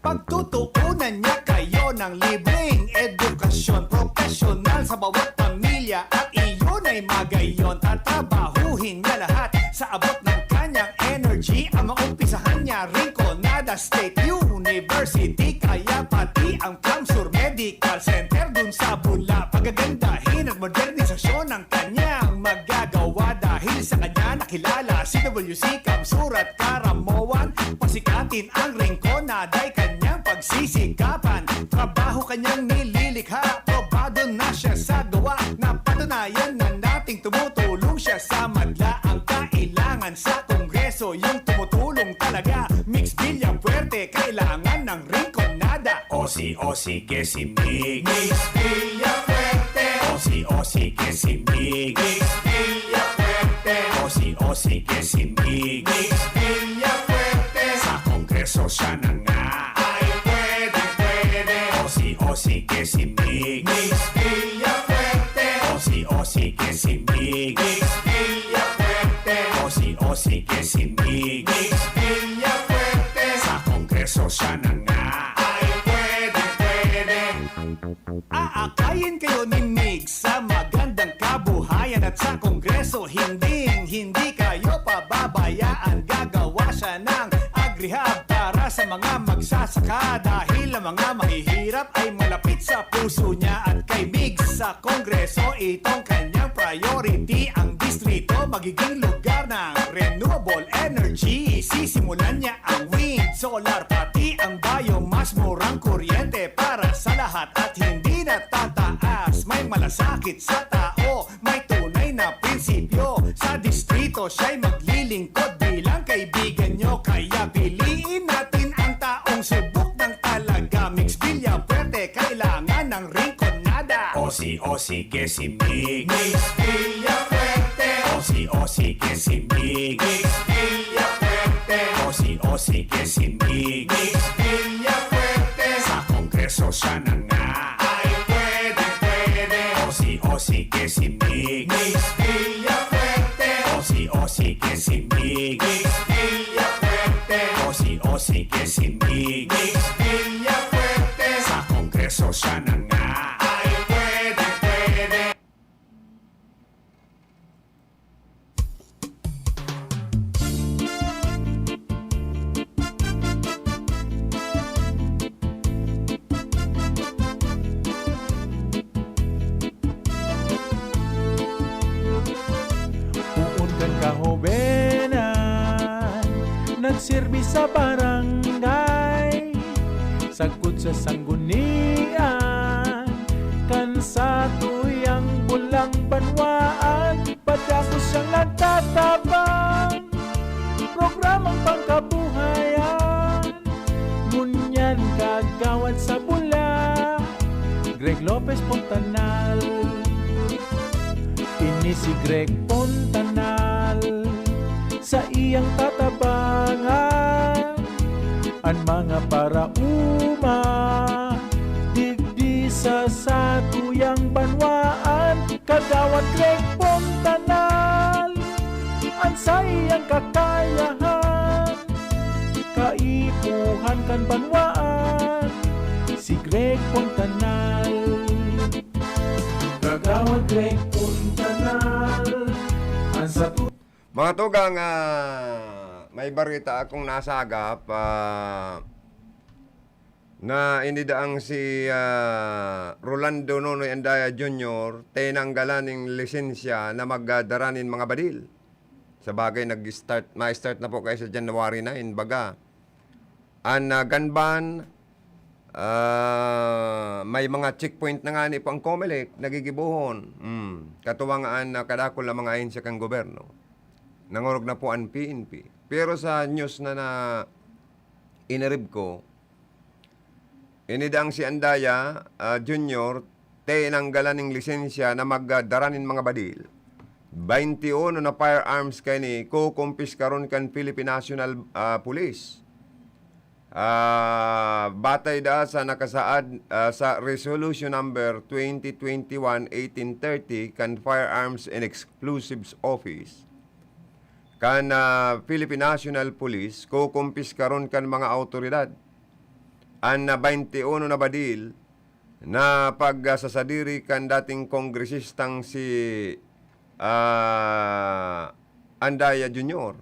Pagtutuunan niya kayo ng libreng edukasyon profesional sa bawat pamilya at iyon ay magayon. Tatabahuhin niya lahat sa abot ng kanyang energy. Ang maumpisahan niya Rinconada State University, kaya pati ang Camsur Medical Center dun sa Bula. Pagagandahin at modernisasyon ng kanyang magagawa dahil sa kanya nakilala si WC Camsur at Karamoan. Pasikatin ang Rinconada'y kanyang pagsisikapan. Trabaho kanyang nililikha, probado na siya sa gawa. Napatunayan na nating tumutulong siya sa madla. Ang kailangan sa kongreso, yung tumutulong talaga. Mix Villafuerte, kailangan ng Rinconada. Aussie, Gessi Mix. Mix Villafuerte. Aussie, Gessi Mix. Mix Villafuerte. Aussie, Gessi Mix. Mix Villafuerte. Sa kongreso siya na nga. Ay pwede. Aussie, Gessi Mix. Mix Villafuerte. Aussie, Gessi Mix. Mix Villafuerte. Aussie, Gessi Mix. Mix Villafuerte. Sa kongreso siya na nga. Ay pwede. Aakayin kayo ni Mix sa magandang kabuhayan at sa kongreso hindi kayo pababayaan. Gagawa siya ng agrihab para sa mga magsasaka dahil ang mga mahihirap ay malapit sa puso niya. At kay Mix sa kongreso, itong kanyang priority. Ang distrito magiging lugar ng renewable energy. Sisimulan niya ang wind, solar, pati ang biomass. Murang kuryente para sa lahat at hindi na tataas. May malasakit sa tao, may tunay na prinsipyo. Sa distrito siya'y maglilingkod bilang kaibigan nyo. Kaya piliin natin ang taong subok ng talaga. Mix Villafuerte, kailangan ng Rinconada. Aussie, Gessi Mix. Mix Villafuerte. Aussie, Gessi Mix. Mix Villafuerte. Aussie, Gessi Mix. Mix Villafuerte. Sa kongreso siya na nga. Ay pwede. Aussie, Gessi Mix. Mix Villafuerte. Aussie, Gessi Mix. Mix Villafuerte. Aussie, Gessi Mix. Mix Villafuerte. Sa kongreso siya na nga. Ay pwede. Puun kan kahobenan nagsilbi sa barangay, sagkod sa sanggunian, kan sa tuyang bulang banwaan, padako siyang nagtatabang, programang pangkabuhayan, ngunyan kagawad sa bula, Greg Lopez Pontanal. Ini si Greg Pontanal, sa iyang tatabangan, ang mga parauma, digdi sa tuyang banwaan, kagawad Greg Pontanal, ang sa iyang kakayahan, kaipuhan kan banwaan, si Greg Pontanal. Kagawad Greg Pontanal, ang sa Mga tugang, may barita akong nasagap na inidaang si Rolando Nonoy Andaya Jr. tinanggalan ng lisensya na magdaranin mga badil. Sa bagay, ma-start na po kayo sa January 9, baga. Ang ganban, may mga checkpoint na nga ni pang Comelec, nagigibuhon. Katuwangaan na kadakol na mga ahensya kang gobyerno. Nangurog na po ang PNP. Pero sa news na inarib ko, inidang si Andaya Jr. tinanggalan ng lisensya na magdaranin mga badil. 21 na firearms kani kukumpis karon kan Philippine National Police. Batay da sa nakasaad sa resolution number 2021-1830 kan Firearms and Explosives Office. Kan Philippine National Police, kukumpis karon kan mga autoridad. Ang 21 na badil na pagsasadiri kan dating kongresistang si Andaya Jr.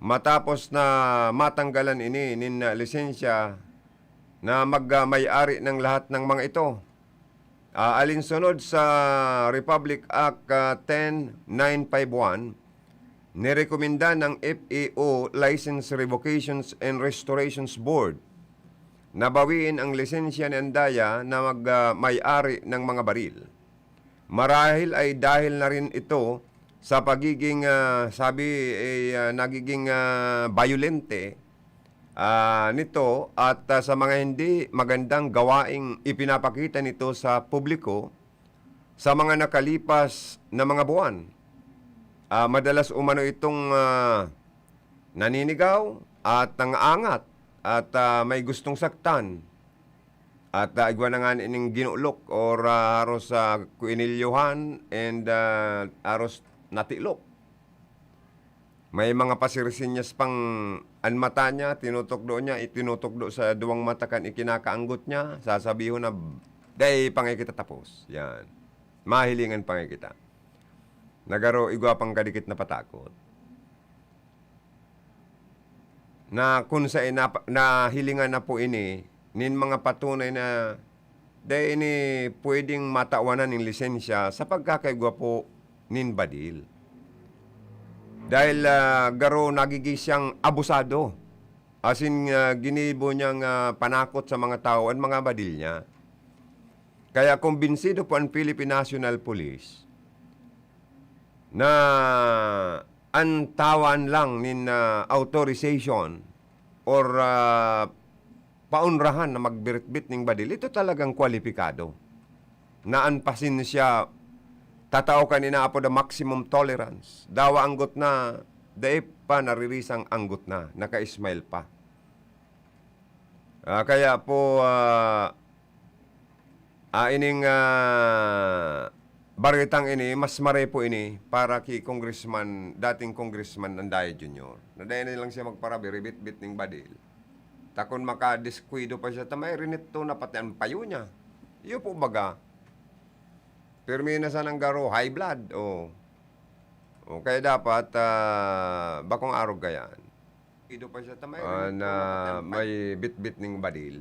Matapos na matanggalan ini nin lisensya na magmay-ari ng lahat ng mga ito. Alinsunod sa Republic Act 10951, nirekomenda ng FAO License Revocations and Restorations Board na bawiin ang lisensya ni Andaya na magmay-ari ng mga baril. Marahil ay dahil na rin ito sa pagiging, nagiging violente nito at sa mga hindi magandang gawaing ipinapakita nito sa publiko sa mga nakalipas na mga buwan. Madalas umano itong naninigaw at nangaangat at may gustong saktan at igwa na nga ining ginulok or aros kuinilyohan and aros natilok. May mga pasirisinyas pang anmata niya, tinutokdo niya, itinutokdo sa duwang mata kan ikinakaanggot niya, sasabihin na day pangay kita tapos. Yan. Mahilingan pangay kita. Nagaro igwa pang kadikit na patakot. Na kung sa nahilingan na po ini, nin mga patunay na dahil ini pwedeng matawanan ng lisensya sa pagkakaigwa po nin badil. Dahil garo nagiging siyang abusado. As in, ginibo niyang panakot sa mga tao at mga badil niya. Kaya kumbinsido po ang Philippine National Police na antawan lang nin authorization or paunrahan na magbirit-bit ng badil, ito talagang kwalipikado. Na anpasin siya, tatao kanina po the maximum tolerance. Dawa anggot na, daip pa naririsang anggot na, naka-smile pa. Kaya po, ining baritang ini, mas mare po ini para kay Congressman, dating Congressman Andaya Jr. Na dahil na lang siya magparabi, ribit-bit ng badil. Takon makadiskwido pa siya, tamay rinit to na pati ang payo niya. Iyo po baga. Permina sa ng garo, high blood. O kaya dapat, bakong arog kayan. Ido pa siya, tamay rinit to may bit-bit ng badil.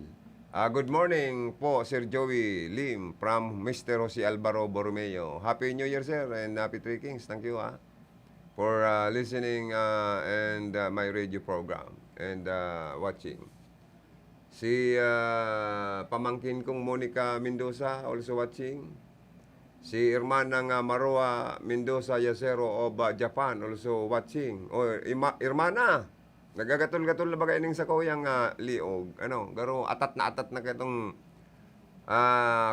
Good morning po, Sir Joey Lim from Mr. Jose Alvaro Borromeo. Happy New Year, sir, and Happy Three Kings. Thank you for listening and my radio program. and watching. Si pamangkin kong Monica Mendoza also watching. Si Irmanang Maroa Mendoza Yasero of Japan also watching. O Irmana, nagagatul-gatul na ba kayo sa kuyang liog? Ano, garo atat na katong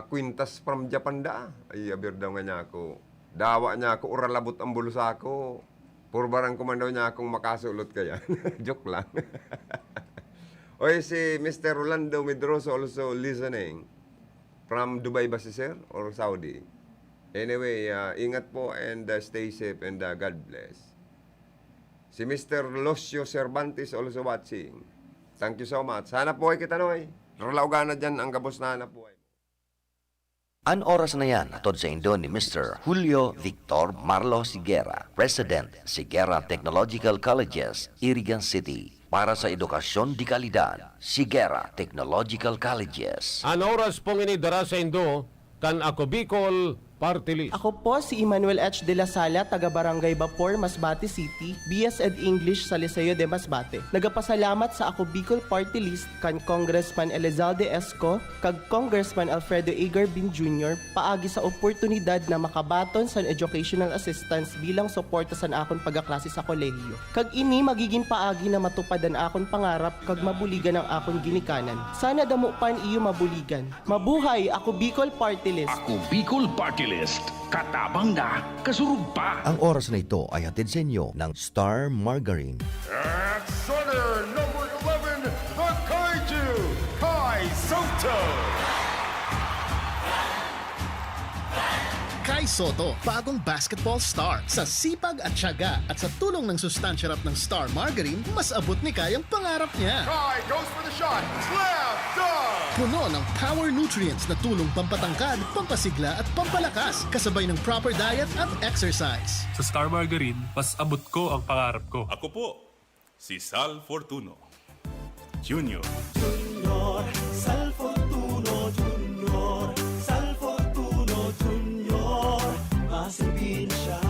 kwintas from Japan da. Ay, abir daw nga niya ako. Dawa niya ako, uralabot ang bulsa ko. Purbarang kumandaw niya akong makasulot kaya. Joke lang. Oy, si Mr. Rolando Medroso also listening from Dubai ba si sir or Saudi? Anyway, ingat po and stay safe and God bless. Si Mr. Lucio Cervantes also watching. Thank you so much. Sana po ay kita noy. Rolauga na dyan ang gabos na po ay. An oras na yan, atod sa Indo ni Mr. Julio Victor Marlo Siguera, President, Siguera Technological Colleges, Irigan City. Para sa edukasyon di kalidad, Siguera Technological Colleges. An oras pong inidara sa Indo, kan ako Bicol Party List. Ako po si Emmanuel H. de la Sala, taga Barangay Bapor, Masbate City, BS Ed English sa Liceo de Masbate. Nagapasalamat sa ako Bicol Party List kan Congressman Elizalde Esco, kag Congressman Alfredo Agar Bin Jr. paagi sa oportunidad na makabaton sa educational assistance bilang suporta sa akon pagaklase sa kolehiyo. Kag ini magiging paagi na matupadan akon pangarap kag mabuligan ang akon ginikanan. Sana damo pan iyo mabuligan. Mabuhay ako Bicol Party List. Ako Bicol Party List. Katabang na, kasurug pa. Ang oras na ito ay hatid sa inyo ng Star Margarine. At Sutter number 11, the Kaiju, Kai Soto. Kai Soto, bagong basketball star. Sa sipag at tiyaga at sa tulong ng sustansya rap ng Star Margarine, mas abot ni Kai ang pangarap niya. Kai goes for the shot. Slam dunk. Puno ng power nutrients na tulong pampatangkad, pampasigla at pampalakas, kasabay ng proper diet at exercise. Sa Star Margarine, mas abot ko ang pangarap ko. Ako po, si Sal Fortuno Junior. Junior, Sal Fortuno Junior, Sal Fortuno Junior, masilbi na siya.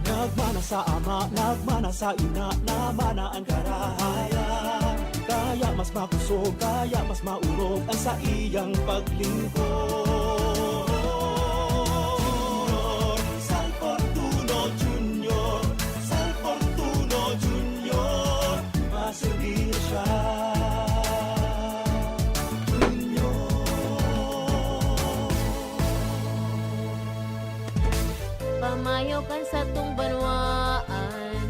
Nagmana sa ama, nagmana sa ina, namana ang karahayan. Kaya mas makusog, kaya mas maurog ang sa iyang paglingkod. Junior, Sal Fortuno Junior, Sal Fortuno Junior, masilbi na siya. Pamayo kan sa tung banwaan,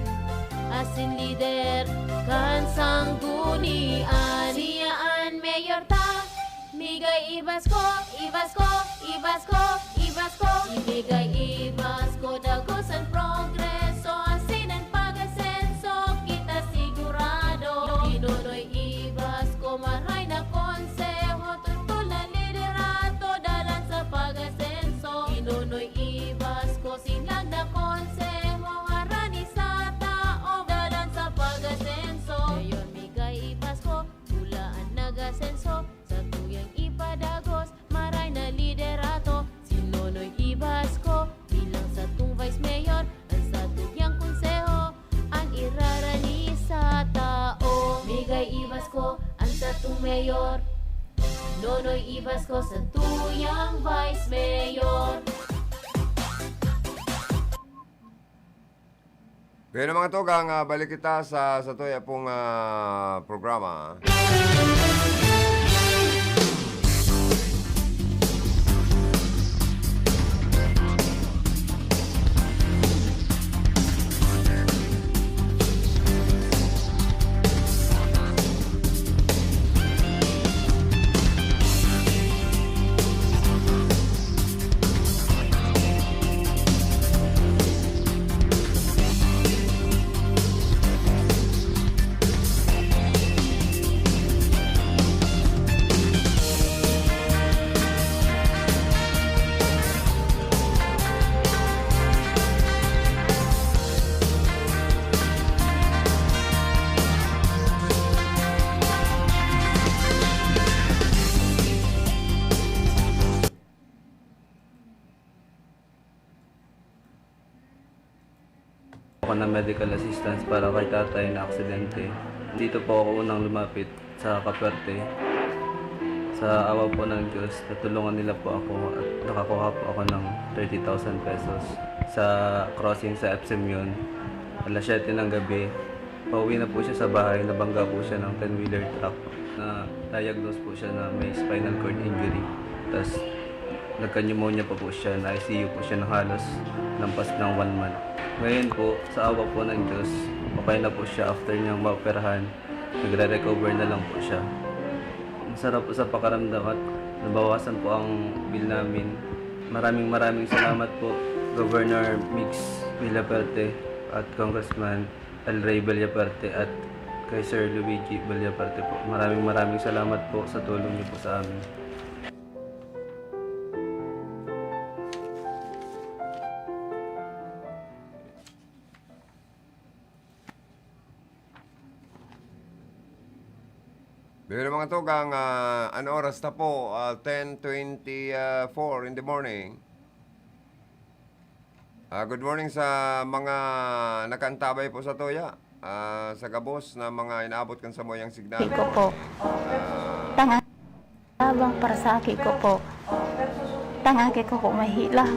asin lider kan sanggunian. Siyaan mayor ta, migay ibas ko, ibas ko, ibas ko, ibas ko. Imigay ibas ko, dagosan progreso, asin ang pag-asenso, kita sigurado. Inunoy ibas ko, maray na konseho, tutul na liderato, dalan sa pag-asenso. Inunoy ibas ko, silang na konseho, harani sa tao, dalan sa pag-asenso. Ngayon migay ibas ko, bulaan nag-asenso, sa tuyang ipadagos, maray na liderato. Sinunoy ibas ko, bilang sa tung vice mayor, ang sa tuyang konseho, ang irarani sa tao. Migay ibas ko, ang sa tung mayor, Nonoy ibas ko sa tuyang vice mayor. Kaya mga tugang, balik kita sa toya pong programa. ako ng medical assistance para kay tatay na aksidente. Dito po ako unang lumapit sa Kaperte. Sa awa po ng Diyos, natulungan nila po ako at nakakuha po ako ng 30,000 pesos. Sa crossing sa Epsom yun, alas 7 ng gabi, pauwi na po siya sa bahay, nabangga po siya ng 10-wheeler truck na diagnose po siya na may spinal cord injury. Tapos nagka-pneumonia pa po siya, na ICU po siya ng halos lampas ng 1 month. Ngayon po, sa awa po ng Diyos, okay na po siya after niyang maoperahan. Nagre-recover na lang po siya. Masarap po sa pakaramdam at nabawasan po ang bill namin. Maraming salamat po, Governor Mix Villaperte at Congressman El Rey Villaperte at kay Sir Luigi Villaperte po. Maraming salamat po sa tulong niyo po sa amin. Pero mga tugang, ano oras na po? 10:24 in the morning. Good morning sa mga nakantabay po sa Toya. Sa Gabos na mga inaabot kan sa moyang signal. Ko po. Tabang para sa aki ko po. Tangake ko po mahila.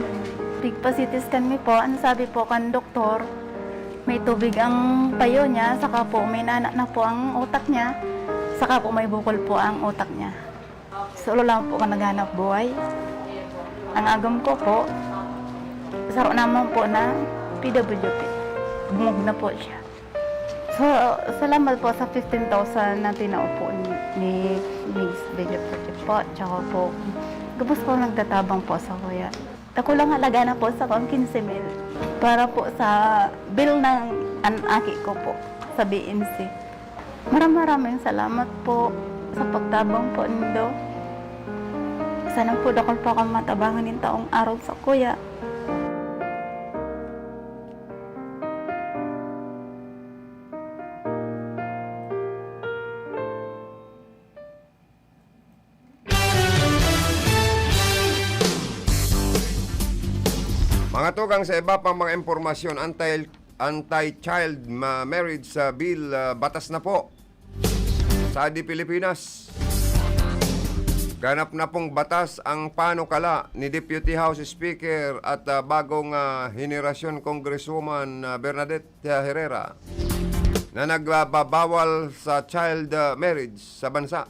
Big pasitis kan mi po. Ano sabi po kan doktor? May tubig ang payo niya. Saka po may nanak na po ang utak niya. Saka po may bukol po ang utak niya. Solo lang po ka naghanap buhay. Ang agam ko po, saro naman po na PWP. Bumog na po siya. So, salamat po sa 15,000 na tinaupo ni Miss PWP po. Tsaka po, gabos po nagtatabang po sa kuya. Ako lang halaga na po sa 15,000 para po sa bill ng anaki ko po sa BNC. Maraming salamat po sa pagtabang po nindo. Sana po dakol po akong matabangan ng taong araw sa kuya. Mga tugang, sa iba pang mga impormasyon, anti-child marriage bill batas na po sa Pilipinas. Ganap na pong batas ang panukala ni Deputy House Speaker at bagong henerasyon Congresswoman Bernadette Herrera na nagbabawal sa child marriage sa bansa.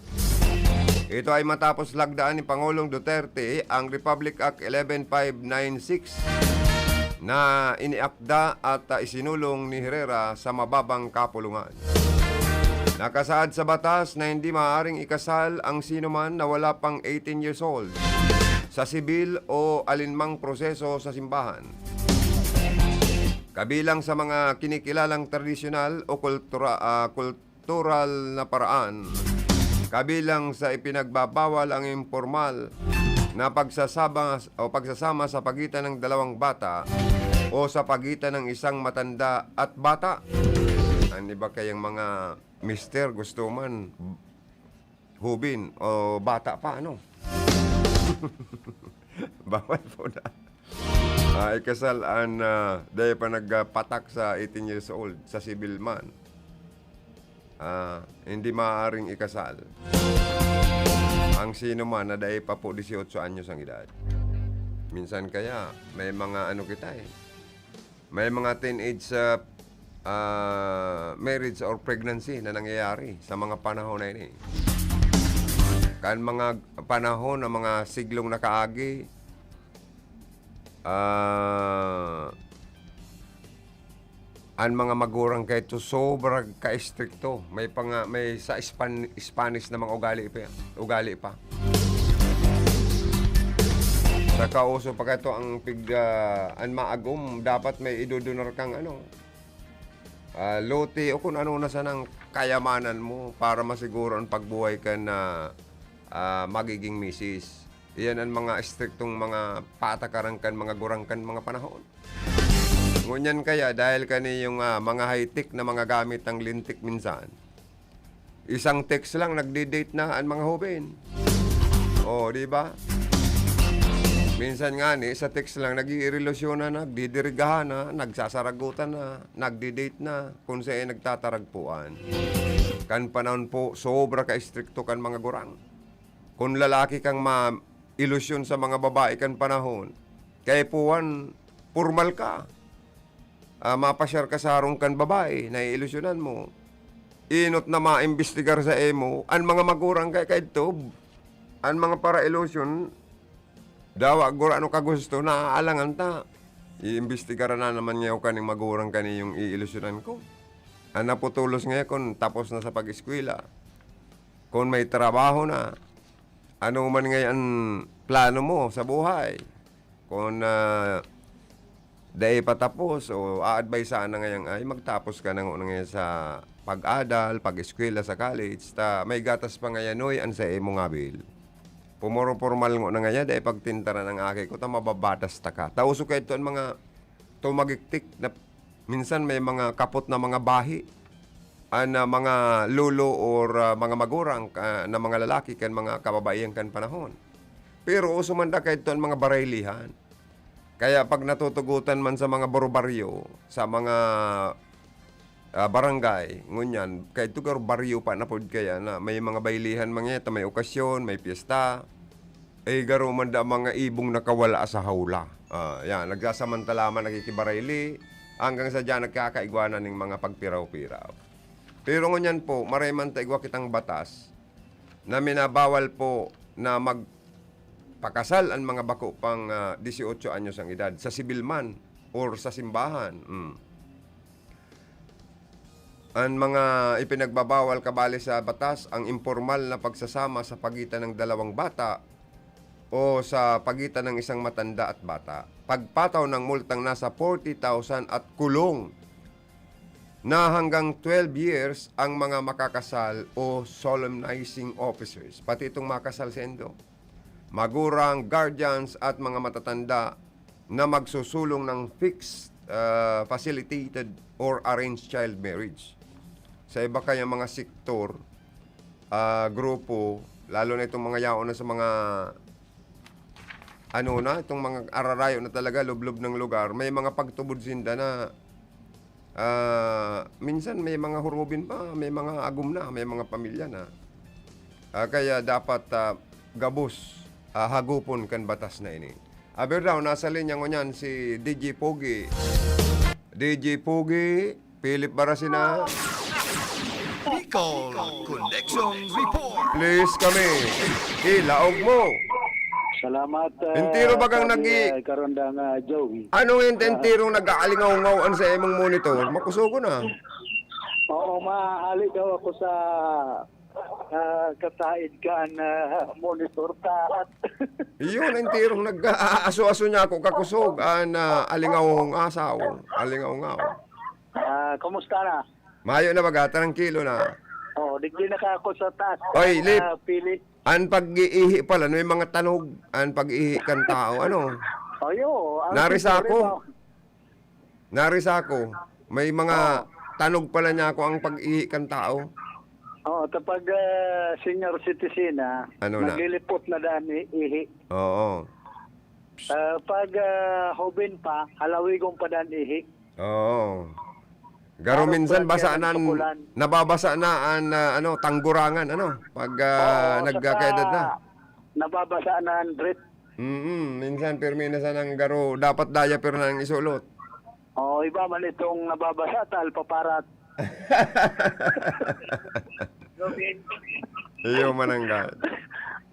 Ito ay matapos lagdaan ni Pangulong Duterte ang Republic Act 11596 na iniakda at isinulong ni Herrera sa mababang kapulungan. Nakasaad sa batas na hindi maaaring ikasal ang sinuman na wala pang 18 years old sa sibil o alinmang proseso sa simbahan. Kabilang sa mga kinikilalang tradisyonal o kultural na paraan, kabilang sa ipinagbabawal ang informal na pagsasama sa pagitan ng dalawang bata o sa pagitan ng isang matanda at bata. Ano ba kayang mga mister gusto man hubin o bata pa, ano? Bawal po na. Ikasal ang dahil pa nagpatak sa 18 years old sa civil man. Hindi maaaring ikasal ang sino man na dahil pa po 18 anyos ang edad. Minsan kaya may mga may mga teenage marriage or pregnancy na nangyayari sa mga panahon na ini. Kan mga panahon ng mga siglong nakaagi, ang mga magurang kahit sobrang ka-stricto. May sa Spanish na mga ugali pa. Sa kauso pa kato ang ang maagom, dapat may idodonar kang lote o kung ano na sanang kayamanan mo para masiguro ang pagbuhay ka na magiging misis. Iyan ang mga striktong mga patakaran mga gurangkan mga panahon. Ngunyan kaya dahil kani yung mga high-tech na mga gamit ng lintik minsan. Isang text lang nagdi-date na ang mga hubin. Oh, di ba? Minsan nga ni, sa text lang, nag-irelasyon na, nagdidirigahan na, nagsasaragutan na, nagdi-date na, kung saan nagtataragpuan. Kan panahon po, sobra ka-istrikto kan mga gurang. Kung lalaki kang ma-ilusyon sa mga babae kan panahon, kaya puwan, formal ka. Mapasyar ka sa harong kan babae, naiilusyonan mo. Inot na maimbestigar sa emo, ang mga magurang kay kaito, ang mga para-ilusyon, dawa, gura ano ka gusto, naaalangan ta. Iimbestigaran na naman ngayon kaning magurang kani yung iilusyonan ko. Ang naputulos ngayon kung tapos na sa pag-eskwela. Kung may trabaho na, ano man ngayon plano mo sa buhay. Kung dahil patapos o a-advise na ngayon ay magtapos ka na ngayon sa pag-adal, pag-eskwela sa college. May gatas pa ngayon, oy, ang sa emo nga bil. Pumuro-formal ngo na ngayon, dahil pagtintara ng aki ko, mababatas ta ka. Tauso kayo ito ang mga tumagiktik na minsan may mga kapot na mga bahi na mga lolo or mga magurang na mga lalaki kan mga kababaihan kan panahon. Pero usumanda kayo ito ang mga baraylihan. Kaya pag natutugutan man sa mga borobaryo, sa mga barangay, ngunyan, kahit ito baryo pa na po kaya na may mga baylihan mga may okasyon, may piyesta, garo man da mga ibong nakawala sa hawla. Yan, nagsasamantalaman, nakikibarayli, hanggang sa dyan nagkakaigwanan ng mga pagpiraw-piraw. Pero ngunyan po, mareman taigwa kitang batas na minabawal po na magpakasal ang mga bako pang 18 anyos ang edad sa sibil man or sa simbahan. Ang mga ipinagbabawal kabali sa batas, ang informal na pagsasama sa pagitan ng dalawang bata o sa pagitan ng isang matanda at bata. Pagpataw ng multang nasa 40,000 at kulong na hanggang 12 years ang mga makakasal o solemnizing officers. Pati itong makasal sendo. Magurang, guardians at mga matatanda na magsusulong ng fixed, facilitated or arranged child marriage. Sa iba kaya mga sektor, grupo, lalo na itong mga yaon na sa mga itong mga ararayo na talaga, lublob ng lugar, may mga pagtubod sinda na minsan may mga hurubin pa, may mga agum na, may mga pamilya na. Kaya dapat gabos, hagupon kan batas na ini. Aber daw, nasa linya ngunyan si DJ Pogi. DJ Pogi, Philip Barasina. Bicol Connection Report. Please kami, ilaog mo. Salamat. Entiro bagang karon da nga Joey. Ano yung entirong nag-aalingaw-ngawan sa imong monitor? Makusugo na. Oo, maali daw ako sa kataid ka na monitor ta. Iyon, entirong nag-aaso-aso niya ako kakusog na alingaw-ng asaw. Alingaw-ngaw. Kumusta na? Mayo na baga, tranquilo na. Digdi na ka ako sa taas. Oy, Lip. Pili. An pag-iihi pala, may mga tanog. An pag-iihi kan tao, ano? Narisa ako. May mga tanog pala niya ako ang pag-ihi kan tao. Kapag senior citizen naglilipot na daan ihi. Oo. Pag hubin pa, halawigong pa daan ihi. Oo. Garo minsan nababasa na ang tanggurangan pag nagkakaedad na. Nababasa na ang drip. Minsan permina sa nang garo dapat daya pero nang isulot. Iba man itong nababasa tal paparat. Iyo mananggal.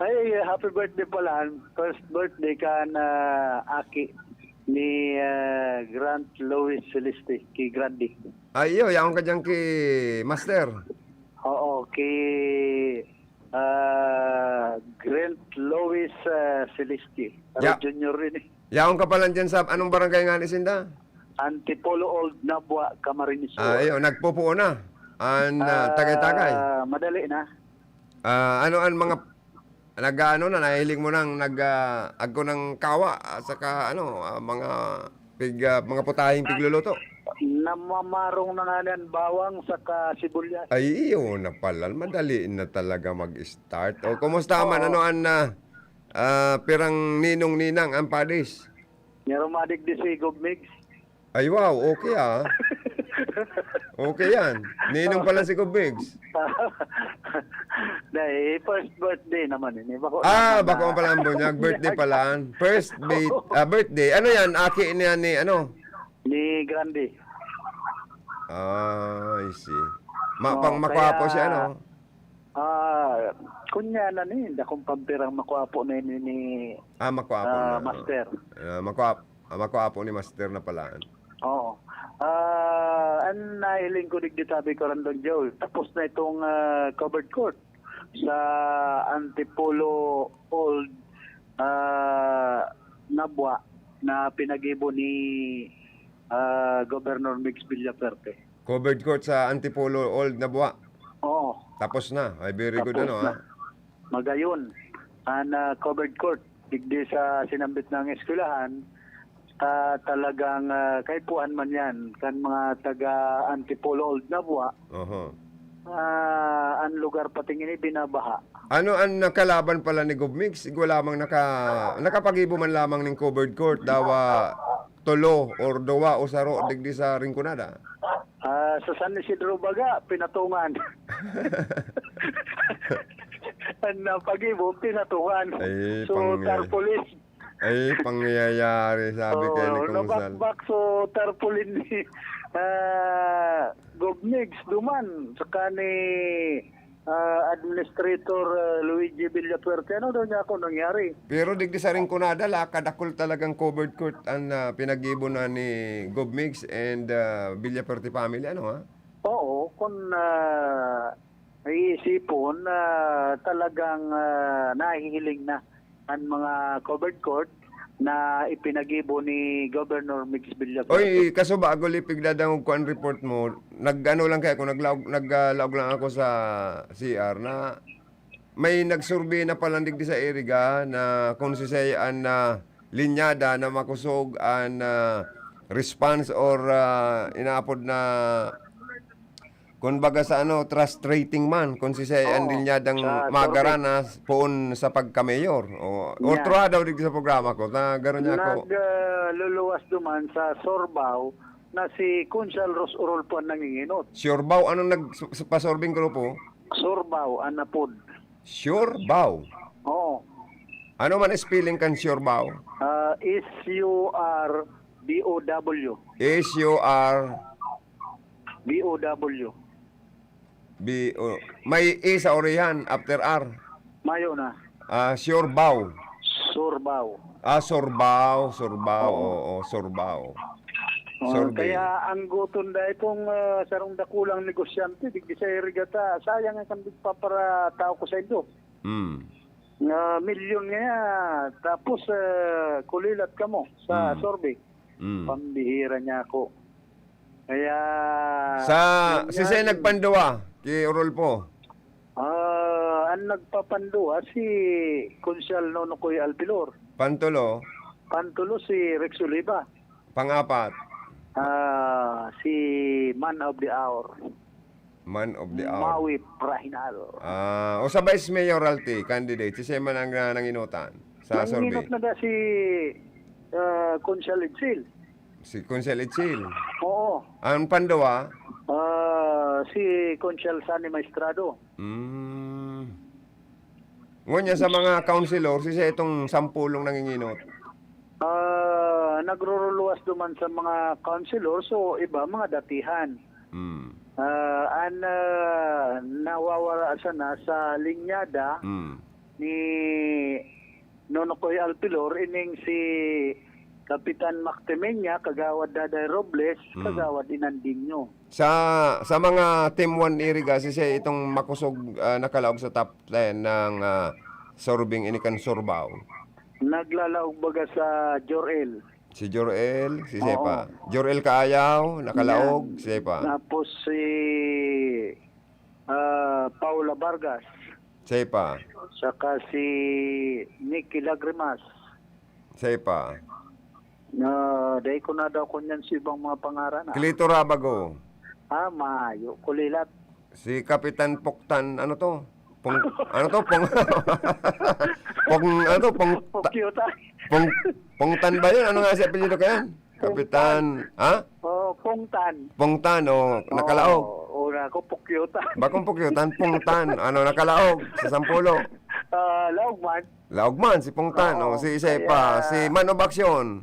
Ay, happy birthday pala. First birthday ka na aki ni Grant Louis Celeste kay Grandi. Ayo, yaong ka dyan kay Master. Oo, kay Grant Louis Celeste. Junior rin eh. Yaong ka pala dyan sa anong barangay nga ni Sinda? Antipolo Old Nabwa, Camarines Sur. Ayo, nagpupuo na. Tagay-tagay. Madali na. Ano ang mga nahiling mo nang agko ng kawa saka mga putahing pigluluto. Namamarong na nga yan, bawang saka sibuyas. Ay, iyo na pala. Madali na talaga mag-start. O, kumusta man? pirang ninong-ninang ang padis. Nyarumadik di si Gobmix. Ay wow, okay Okay yan. Ninong pala si Kubigs. Dahil first birthday naman yun. Bako bako pala ang bunyag. Birthday pala. Birthday. Ano yan? Aki niya ni ano? Ni Grande. I see. Pang makwapo siya, ano? Kunya na ni. Dakong pampirang makwapo na yun ni makwapo na. Master. Makwapo ni Master na pala. Oo. Ang nahiling ko digdi sabi ko Randon Joel. Tapos na itong covered court sa Antipolo Old Nabwa na pinagibo ni Governor Mix Villaferte. Covered court sa Antipolo Old Nabwa? Oo. Tapos na. Ay, very good Tapos ano na. Magayon. Ang covered court digdi sa sinambit ng eskwelahan. Talagang kahit puan man yan kan mga taga Antipolo Old Nabwa ang lugar patingin binabaha. Ano ang nakalaban pala ni Gobmix? Igwa lamang nakapagibo man lamang ng covered court dawa tulo or dawa o saro digdi sa Rinconada. Sa San Isidro Baga pinatungan. Ang napagibo pinatungan. So tarpaulin. Ay, pangyayari, sabi kay ni Kungsal. Nabakbak so tarpaulin ni Gobmix duman saka ni Administrator Luigi Villaferte. Ano daw niya ako nangyari? Pero digdi sa Rinconada, lakadakol talagang covered court ang pinag-ibo na ni Gobmix and Villaferte family. Ano ha? Oo, kung iisipon talagang nahihiling na ang mga covered court na ipinagibo ni Governor Mix Villaferte. Oy, kaso bago lipig dadang kuan report mo, nagano lang kaya ako naglaog lang ako sa CR na may nagsurvey na palandig di sa Iriga na kung sisayaan na linyada na makusog an response or inaapod na kung baga sa trust rating man, kung sisayaan linyadang magaranas poon sa pagka-mayor. O trua daw dito sa programa ko, na gano'n niya ako. Nagluluwas duman sa Sorbaw na si Kunsal Rosurol po ang nanginginot. Sorbaw, anong nagpasorbing grupo? Sorbaw, anapod. Sorbaw? Oo. Ano man spelling kan Sorbaw? S-U-R-B-O-W. S-U-R-B-O-W. May E sa orihan after R. Mayo na. Sorbaw. Sorbaw. Sorbaw. Oo, Sorbaw. Kaya ang guton da itong sarong dakulang negosyante digdi sa irigata, sayang ang bigpa para tao ko sa ito. Milyon nga tapos kulilat ka mo sa survey. Pambihira niya ako. Kaya sisay nagpanduwa kay Rolpo. Ang nagpapanduwa si Kunsal Nonokoy Alpilor. Pantulo si Rex Oliva. Pangapat si Man of the Hour. Maui Prahinal. O sa Vice Mayoralty candidate, si man ang nanginutan sa survey. Nanginut na si Kunsal Itzel. Si Kunsal Itzel. Oo. Ang pandawa? Si Kunsal Sani Maestrado. Ngunya sa mga councilor, siya itong 10 nanginginot. Nagruruluwas duman sa mga councilor, so iba mga datihan. Nawawala na sa linyada ni Nonokoy Alpilor, ining si Kapitan Mactemenia, Kagawad Daday Robles, Kagawad Inandinyo. Sa mga Team 1 Iriga, siya itong makusog nakalaog sa top 10 ng sorbing inikan Sorbaw. Naglalaog baga sa Jorel. Si Jorel, si Sepa. Jorel Kaayaw, nakalaog, si Sepa. Tapos si Paula Vargas. Sepa. Saka si Nicky Lagrimas. Sepa. Dahil ko na daw kunyan si ibang mga pangaran. Clito Rabago. Mayo. Kulilat. Si Kapitan Poktan, ano to? ano to? Pongtan ba yun? Ano nga si apelyido kayan? Kapitan, ha? Pongtan. Pongtan, nakalaog. Una ko, Pukyutan. Bakong pukyutan, Pongtan. Ano, nakalaog sa Sampulo. Laugman. Laogman, si Pongtan. Si Isepa, si Man of Action.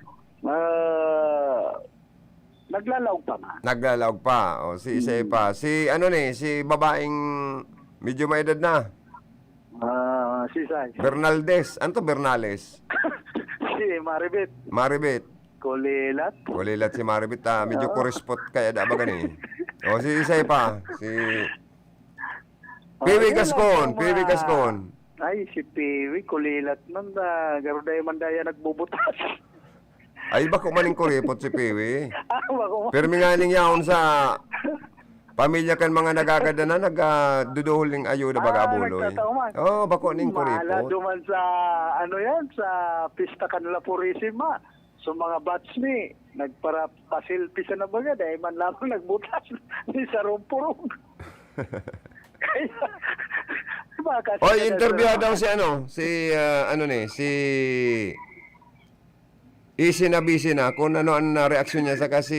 Naglalaog pa nga. Naglalaog pa. Si Isepa. Si, si babaeng medyo may edad na. Si Sai. Bernaldez. Ano to, Bernales? Si Maribit. Maribit. Kulilat. Kulilat si Maribit. Medyo kurispot kaya da ba gani? Si Isepa. Si Piwi Gascon. Piwi Gascon. Ay, si Piwi, kulilat man da. Garuday mandaya nagbubutas. Ay, bako maning kuripot si Piwi. Pero mingaling yaon sa pamilya kan mga nagagada na nagduduhuling ayuda baga abuloy. Bako ning kuripot. Mahala duman sa, sa pista kanila Purisima. So mga batch ni, nagpasilpi sa na baga, dahil man lamang nagbutas ni sa rumpurong. Interview daw si si Isi na busy na kung ano ang reaksyon niya sa kasi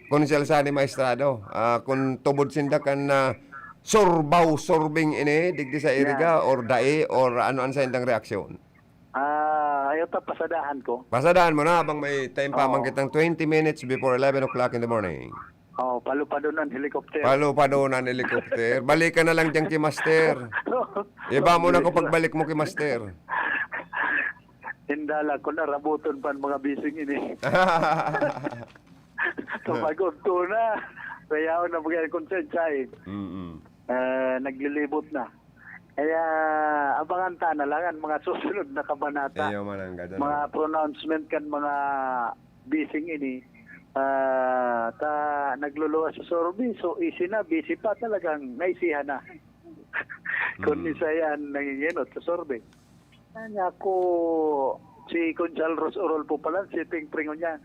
Konsel Sani Maestrado. Kung tubod sindakan na sorbing ini, digdi sa iriga, or dae, or ano ang sa indang reaksyon? Ayaw pasadahan ko. Pasadahan mo na habang may time pa kitang 20 minutes before 11 o'clock in the morning. Palupadonan helicopter. Palupadonan helicopter. Balikan na lang dyan kay Master. Iba mo na ko pagbalik mo kay Master. Hindala ko na rabuton pa mga bising ini. Kapagod ko na. Kaya ako na bagay konsensya eh. Naglilibot na. Kaya abangan ta na lang ang mga susunod na kabanata. Mga pronouncement kan mga bising ini. Nagluluwas sa sorbi. So easy na, busy pa talagang naisihan na. Kung isa yan nanginginot sa sorbi. Kanya ko si Conchal Rosorol po pala, si Ping Pringon yan.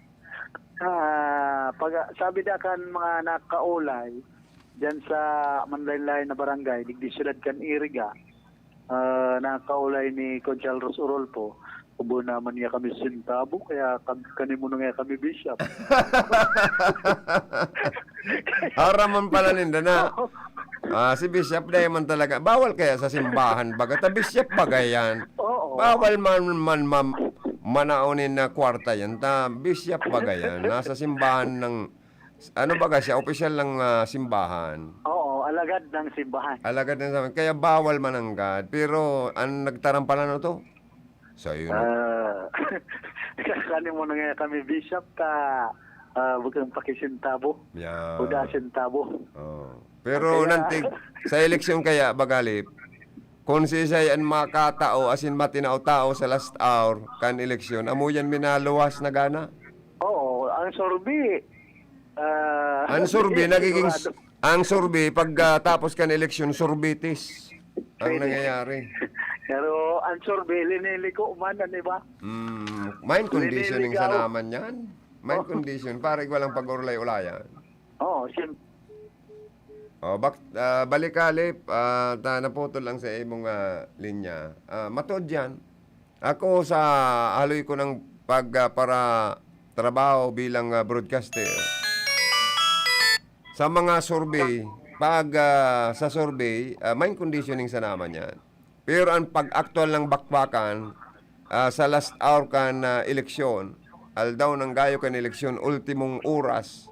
Sabi na kan mga nakaulay, dyan sa Manlaylay na barangay, digdisyudad kan Iriga, nakaulay ni Conchal Rosorol po, kubo naman niya kami sintabo, kaya kanimo na nga kami bishop. Haraman pala ninda na. Si Bishop Diamond talaga. Bawal kaya sa simbahan baga. Bishop bagay yan. Bawal man manaunin na kwarta yan. Bishop bagay yan. Nasa simbahan ng, baga siya, opisyal ng simbahan. Alagad ng simbahan. Alagad ng simbahan. Kaya bawal mananggad. Pero, ang nagtarampala na to? So, yun. Kanimo na nga kami bishop bugang pakisintabo. Yeah. Uda sintabo. Pero nantig sa eleksyon kaya bagalip kung siya makatao asin matinao-tao sa last hour kan eleksyon amuyan minaluwas na gana. Ang sorbi ang sorbi pag tapos kan eleksyon sorbitis ang nangyayari. Pero ang sorbi liniliko man di ba? Mind conditioning sa naman yan. Mind condition para walang pag-urlay-ulayan. Balik kalip, naputol lang sa imong linya. Matod yan. Ako sa haloy ko ng para trabaho bilang broadcaster. Sa mga survey, sa survey, mind conditioning sa naman yan. Pero ang pag-actual ng bakbakan, sa last hour kan eleksyon, aldaw ng gayo kan eleksyon, ultimong oras,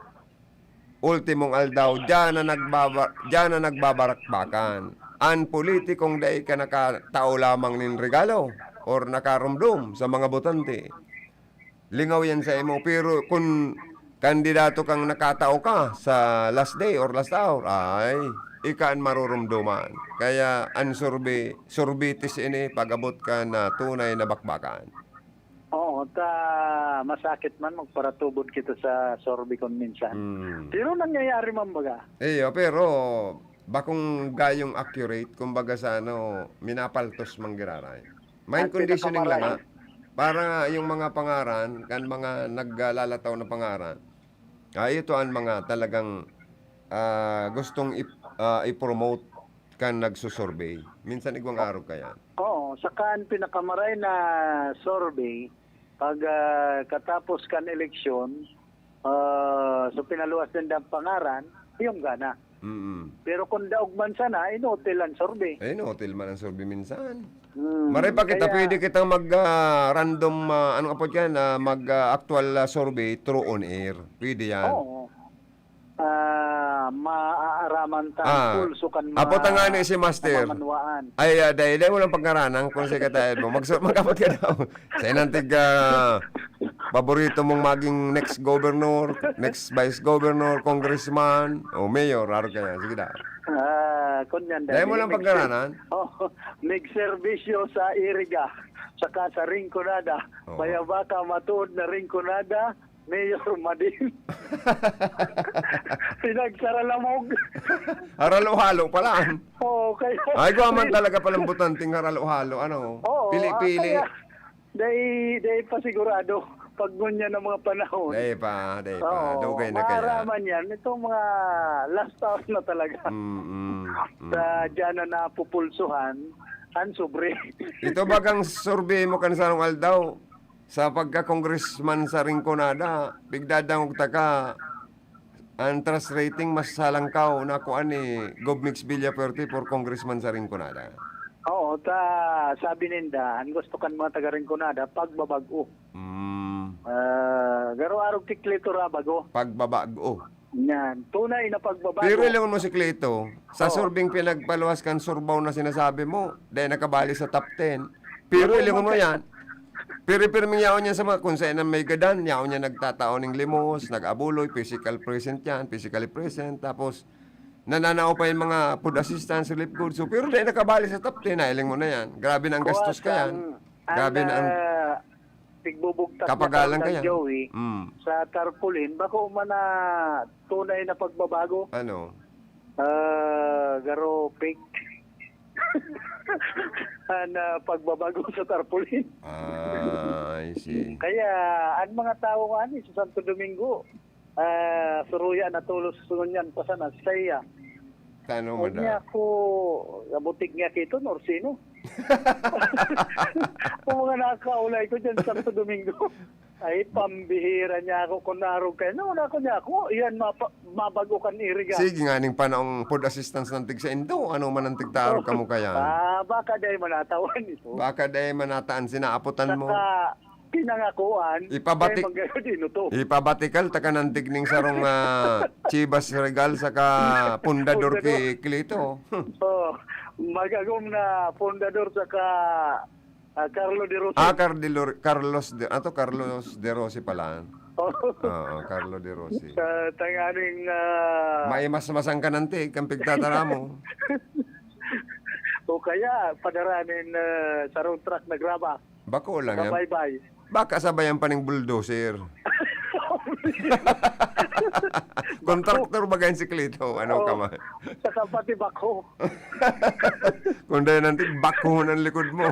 ultimong aldaw, dyan na nagbabarakbakan. Ang politikong dahi ka nakatao lamang nin regalo or nakarumdum sa mga botante. Lingaw yan sa imo. Pero kung kandidato kang nakatao ka sa last day or last hour, ay, ikaan marurumduman. Kaya ang sorbitis ini pag-abot ka na tunay na bakbakan. Masakit man magparatubod kita sa sorbi kon minsan. Pero nangyayari man baga. Pero bakong gayong accurate, kumbaga sa minapaltos manggiraray. Mind conditioning lang para yung mga pangaran, kan mga naglalataw na pangaran, ito ang mga talagang gustong i-promote kan nagsusurvey. Minsan igwang araw kaya. Oo, sakaan pinakamaray na survey pag katapos kan eleksyon, so pinaluwas din ang pangaran, yung gana. Pero kung daog man sana, inotel ang survey. Ay, hotel man ang survey minsan. Hmm, Maray pa kita, kaya- pwede kitang mag-random, ano kapot yan, mag-actual survey through on air. Pwede yan. Oo. Maaaraman ta pulso kan Apo nga ni si Master. mamanwaan. Ay, dahil walang pagkaranang kung sa katayan mo. Magkapot ka daw. Sa inantig, paborito mong maging next governor, next vice governor, congressman, o mayor, raro kaya. Sige daw. Kunyan Dahil mo lang pagkaranan. Nag-servisyo sa Iriga, saka sa Rinconada. Kaya baka matuod na Rinconada, Mayor Madin. Pinagsaralamog. Haralo-halo pala. Oo, kaya... Ay, guwaman talaga palang butanting haralo-halo. Ano? Oo, Pili-pili. Dahil pa sigurado, pag ngunya ng mga panahon. Dahil pa. Oo, Dugay na kaya. maaraman yan. Itong mga last hour na talaga. Sa dyan na napupulsuhan, ang sobre. Ito bagang survey mo kan sarong aldaw sa pagka-congressman sa Rinconada, bigdadang taka ang trust rating mas salangkaw na kuan ni Govmix Villafuerte for congressman sa Rinconada. Oo, sabi ninda, ang gusto kan mga taga Rinconada, pagbabago. Garo arog tiklito ra bago. Pagbabago. Yan, tunay na pagbabago. Pero ilang mo si Cleto, sa surbing pinagpaluwas kan surbaw na sinasabi mo, dahil nakabali sa top 10. Pero ilang mo yan, piripirming yaon niya sa mga kung saan may gadan, yaon niya nagtataon ng limos, nag-abuloy, physically present, tapos nananao pa yung mga food assistance, relief goods. So, pero dahil nakabali sa top 10, nailing mo na yan. Grabe na ang gastos ka yan. Grabe na ang tigbubugtak kapagalan na ka yan. Joey, sa tarpaulin, bako man na tunay na pagbabago. Ano? Garo fake. Na pagbabago sa tarpaulin. I see. Kaya ang mga tao ani sa Santo Domingo, suruya na tulos sunyan pa sana saya. Tano mo Niya da? ko butik niya kito nor sino. Kung mga nakaulay ko dyan sa Santo Domingo, ay pambihira niya ako kung narog kayo. Nauna ko niya ako, yan mabagukan iriga. Sige nga ning panahong food assistance ng tig sa Indo, ano man ang tigtaro ka mo kaya? Baka dahil manatawan ito. Baka dahil manataan sinaaputan mo. Saka pinangakuan, Ipabatik- dahil magayodin ito. Ipabatikal taka ng tigning sarong Chivas Regal saka Pundador ki Cleto. Magagom na pundador saka Carlo de Rossi. Carlos de Rossi pala. Oo, Carlo de Rossi. Sa tanganing May mas-masang ka ng tig, ang pigtatara mo. o kaya padaranin sa road truck na graba. Bako lang yan. Bye-bye. Baka sabayan pa ng bulldozer. Kontraktor ba ganyan si Cleto? Ano ka man? Saka pati bako. Kung dahil nanti, bako ng likod mo.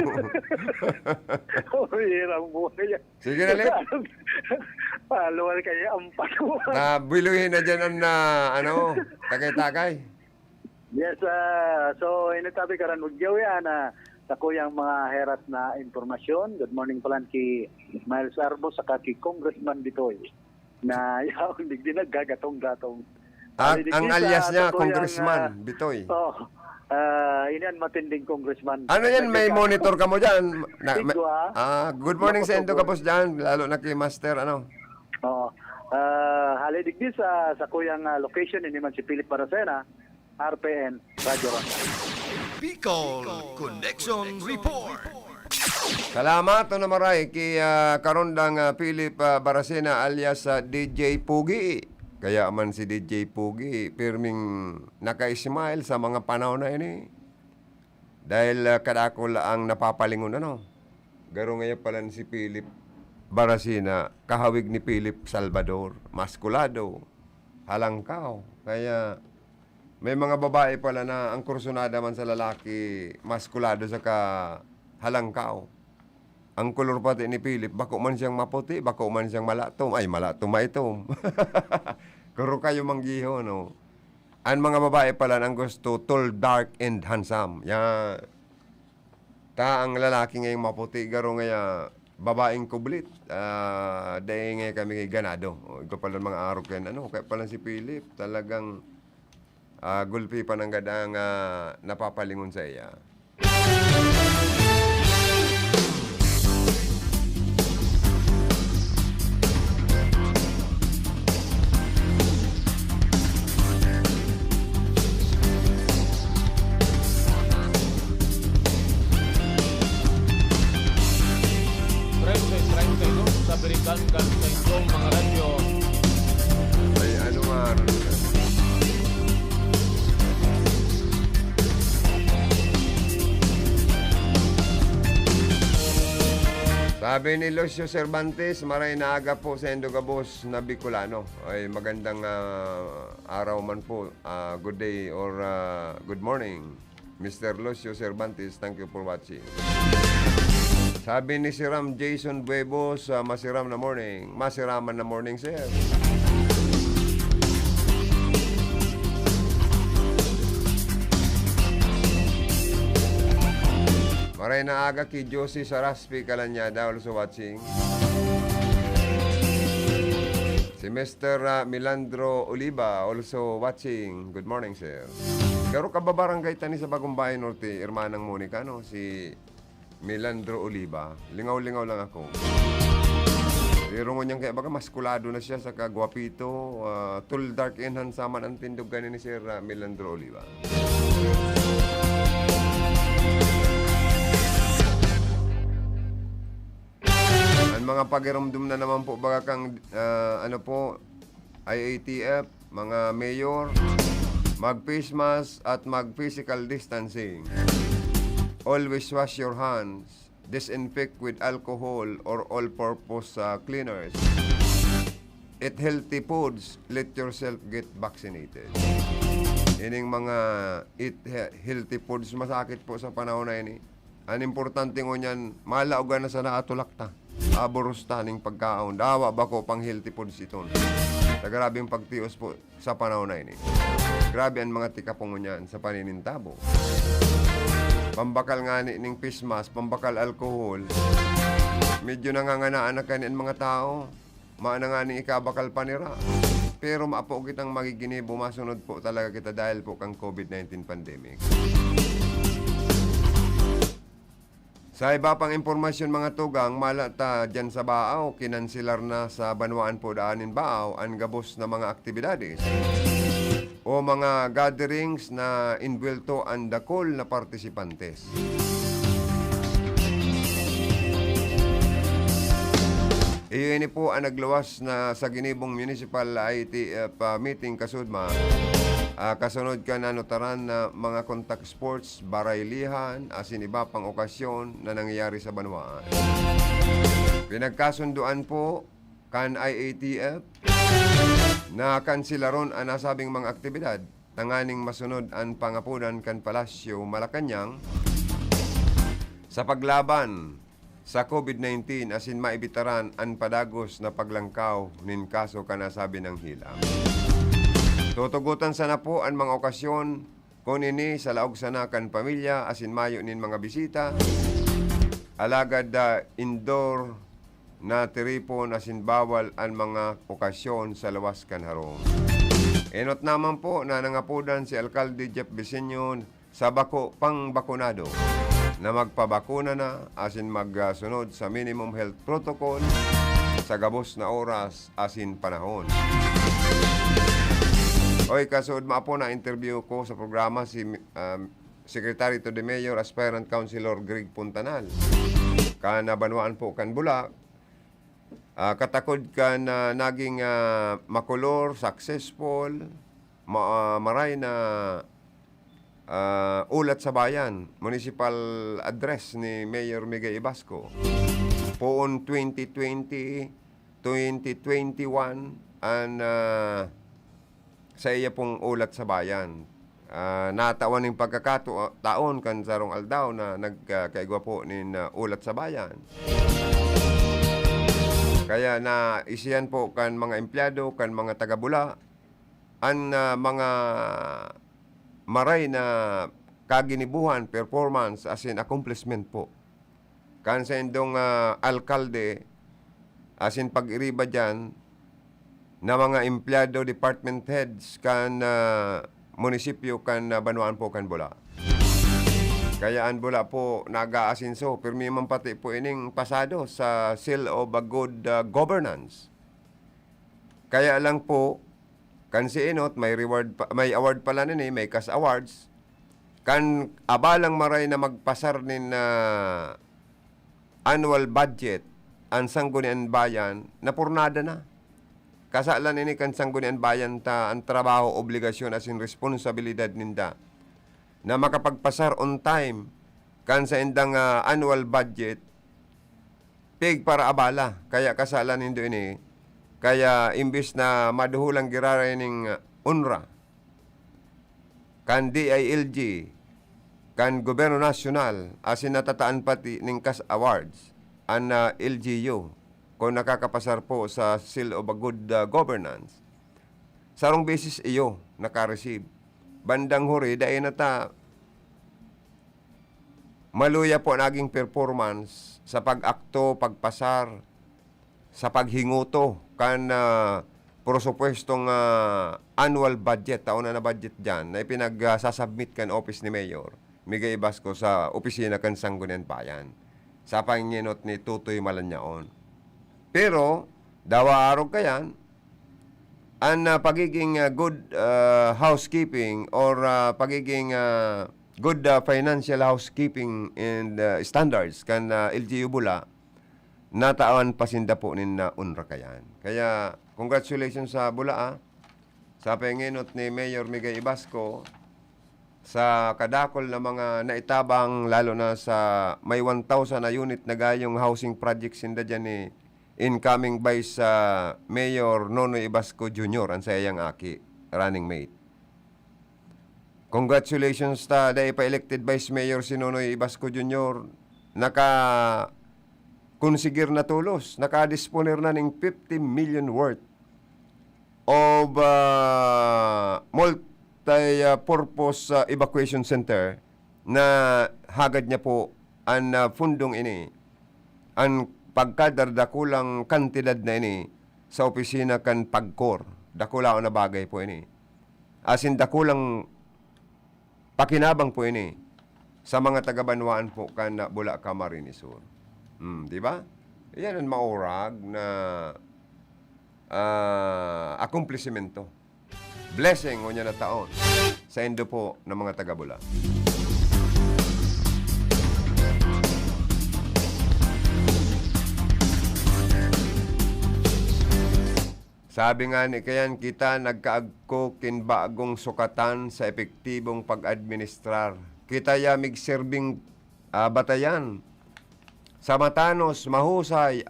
Hirang buhay yan. Sige na, Lit. Paluwal kayo ang pako. Biluhin na dyan ang, takay-takay. Yes, so initabi ka rin magyaw yan sa kuyang mga herat na informasyon. Good morning pala ki Miles Arbo sa ki Congressman Bitoy na yaong digdi naggagatong-gatong. Ang alias niya, Congressman Bitoy. Inian matinding congressman. Ano yan, may monitor ka mo dyan? Sigwa. Good morning sa Endo Kapos dyan, lalo na kay Master, Oo. Halidigdi sa kuyang location ni man si Philip Baracena, RPN, Radio Ron. Bicol Connection Report. Salamat na maray kay karondang Philip Baracena alias DJ Pugi. Kaya man si DJ Pugi, pirming naka-smile sa mga panahon na ini. Dahil kadakol ang napapalingon Garo ngayon pala si Philip Baracena, kahawig ni Philip Salvador, maskulado, halangkaw. Kaya may mga babae pala na ang kursunada man sa lalaki, maskulado sa halangkaw. Ang kulor pati ni Philip, bako man siyang maputi, bako man siyang malatom. Ay, malatom maitom. Kuro kayo manggiho, Ang mga babae pala ang gusto tall, dark, and handsome. Ya, ang lalaki ngayong maputi, garo ngaya babaeng kublit. Dahil ngayon kami ganado. Ikaw pala mga araw kayo, kaya pala si Philip, talagang gulpi pa ng gadang napapalingon sa iya. Berikan kan sa inyong mga radyo. Ay, ano nga. Sabi ni Lucio Cervantes, maray na aga po sa Endogabos na Bicolano. Ay, magandang araw man po. Good day or good morning. Mr. Lucio Cervantes, thank you for watching. Sabi ni Siram Jason Buebos, masiram na morning. Masiraman na morning, sir. Maray na aga kay Josie Saraspi Kalanyada, also watching. Si Mr. Milandro Oliva, also watching. Good morning, sir. Garo ka ba barangay tani sa Bagong Bahay Norte, Hermanang Monica, no? Si Milandro Oliva. Lingaw-lingaw lang ako. Pero niyang kaya baga maskulado na siya sa kagwapito. Tall, dark, and handsome ang tindog ganin ni Sir Milandro Oliva. Ang mga pagiramdum na naman po baga kang IATF, mga mayor, mag-face mask at mag-physical distancing. Always wash your hands. Disinfect with alcohol or all-purpose cleaners. Eat healthy foods. Let yourself get vaccinated. Ining mga eat healthy foods, masakit po sa panahon na ini. Ang importante ko niyan, malaogan na sa naatulakta. Aburusta ning pagkaon. Dawa ba ko pang healthy foods ito? Sa grabing pagtios po sa panahon na ini. Grabe ang mga tikapong niyan sa paninintabo. Pambakal nga ning face mask, pambakal alcohol. Medyo nanganganaan na kanin mga tao. Maana nga ning ikabakal panira. Pero maapo kitang magiginibo, masunod po talaga kita dahil po kang COVID-19 pandemic. Sa iba pang impormasyon mga tugang, malata dyan sa Baaw, kinansilar na sa Banwaan po daanin Baaw ang gabos na mga aktibidades o mga gatherings na inbuelto ang dakol na partisipantes. Iyon po ang nagluwas na sa Ginibong Municipal ITF meeting kasudma. Kasunod ka na notaran na mga contact sports, baraylihan, asin iba pang okasyon na nangyayari sa Banwaan. Pinagkasunduan po kan IATF na kansilaron ang nasabing mga aktibidad. Tanganing masunod ang pangapunan kan Palasyo, Malacanang sa paglaban sa COVID-19 asin maibitaran ang padagos na paglangkaw nin kaso kanasabi ng hilam. Tutugutan sana po ang mga okasyon kung ini sa laog sana kan pamilya asin mayo nin mga bisita. Alagad indoor na tiripon asin bawal ang mga okasyon sa lawas kan harong. Enot naman po na nangapudan si Alcalde Jeff Vicenyo sa bako pang bakunado na magpabakuna na asin magsunod sa minimum health protocol sa gabos na oras asin panahon. Oy, kasud maapo na interview ko sa programa si Secretary to the Mayor Aspirant Councilor Greg Puntanal. Kana Banwaan po kan Bulak. Katakod ka na naging makulor, successful, maray na ulat sa bayan, municipal address ni Mayor Miguel Ibasco. Poon 2020, 2021, and sa iya pong ulat sa bayan. Natawan ng pagkakataon kan sarong aldaw na nagkaigwa po nin ulat sa bayan. Kaya na isiyan po kan mga empleyado, kan mga taga-Bula, ang mga maray na kaginibuhan, performance, as in accomplishment po. Kan sa indong alkalde, as in pag-iriba dyan, na mga empleyado, department heads, kan munisipyo, kan Banuan po, kan Bula. Kaya ang Bula po nag-aasinso, pirmi man pati po ining pasado sa seal of a good governance. Kaya lang po, kan si Inot, may award pala nini, may CAS Awards, kan abalang maray na magpasar nin annual budget ang Sangguniang Bayan, napurnada na. Kasalan ini kan Sangguniang Bayan ta ang trabaho, obligasyon as in responsibilidad ninda na makapagpasar on time kan sa indang annual budget pig para abala. Kaya kasalan nindo ini. Kaya imbis na maduhulang giraray ning UNRWA, kan DILG, kan Gobyerno Nasyonal, asin natataan pati ning CAS Awards, ang LGU, kung nakakapasar po sa seal of a good governance. Sarong beses iyo nakareceive. Bandang huri, dahil nata maluya po naging performance sa pag-akto, pagpasar, sa paghinguto, kan prosupwestong annual budget, taon na budget dyan, na ipinagsasubmit kan office ni Mayor Migay Basco sa opisina kan Sangguniang Bayan, sa panginot ni Tutoy Malanyaon. Pero, dawa araw kayan, ang pagiging good housekeeping or pagiging good financial housekeeping and standards kan LGU Bula, nataan pasinda po nin UNRWA kayan. Kaya, congratulations sa Bula, sa panginot ni Mayor Migay Basco, sa kadakol na mga naitabang, lalo na sa may 1,000 na unit na gayong housing projects sinda dyan ni incoming Vice Mayor Nonoy Basco Jr. ang sayang aki, running mate. Congratulations ta dahil pa-elected Vice Mayor si Nonoy Basco Jr. Naka-consigir na tulos, naka-disponer na ng 50 million worth of multi-purpose evacuation center na hagad niya po ang fundong ini, ang pagkadardakulang kantidad na ini sa opisina kan Pagcor. Dakulao na bagay po ini. Asin dakulang pakinabang po ini sa mga taga-Banwaan po kan Bula, Camarines Sur. Di ba? Yan ang maurag na akumplisimento. Blessing o niya na taon sa indo po ng mga taga-Bula. Sabi nga ni kayan kita nagkaagko kinbagong sukatan sa epektibong pag-administrar. Kita yamig serving batayan sa matanos, mahusay,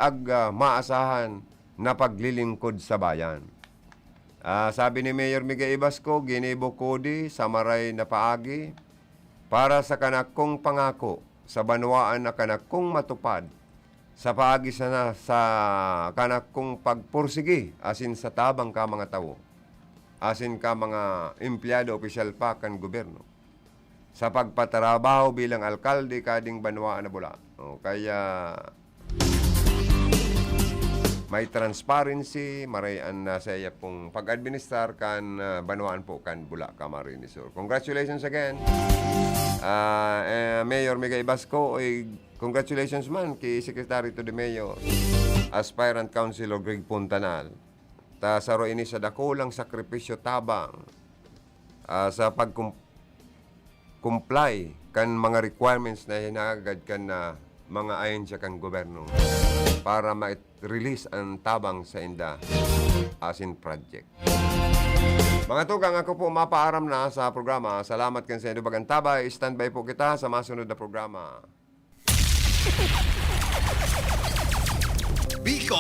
maasahan na paglilingkod sa bayan. Sabi ni Mayor Migay Basco, ginibo kodi sa maray na paagi para sa kanakong pangako sa Banwaan na kanakong matupad sa paagi sa kanakong pagpursigi asin sa tabang ka mga tao, asin ka mga empleyado, opisyal pa kan gobyerno sa pagpatrabaho bilang alkalde kading Banwaan na Bula. Kaya may transparency, marayan na sa iya pong pag-administrar kan Banwaan po kan Bula, Camarines Sur. Congratulations again, Mayor Migay Basco. Congratulations man kay Secretary to the Mayor, Aspirant Councilor Greg Puntanal. Saro ini sa dakulang sakripisyo tabang sa pag-comply kan mga requirements na hinagad kan mga ahensya kan gobyerno para ma-release ang tabang sa inda asin project. Mga tugang, ako po mapaaram na sa programa. Salamat kan sa inyo bagang tabay. Standby po kita sa masunod na programa. Bicol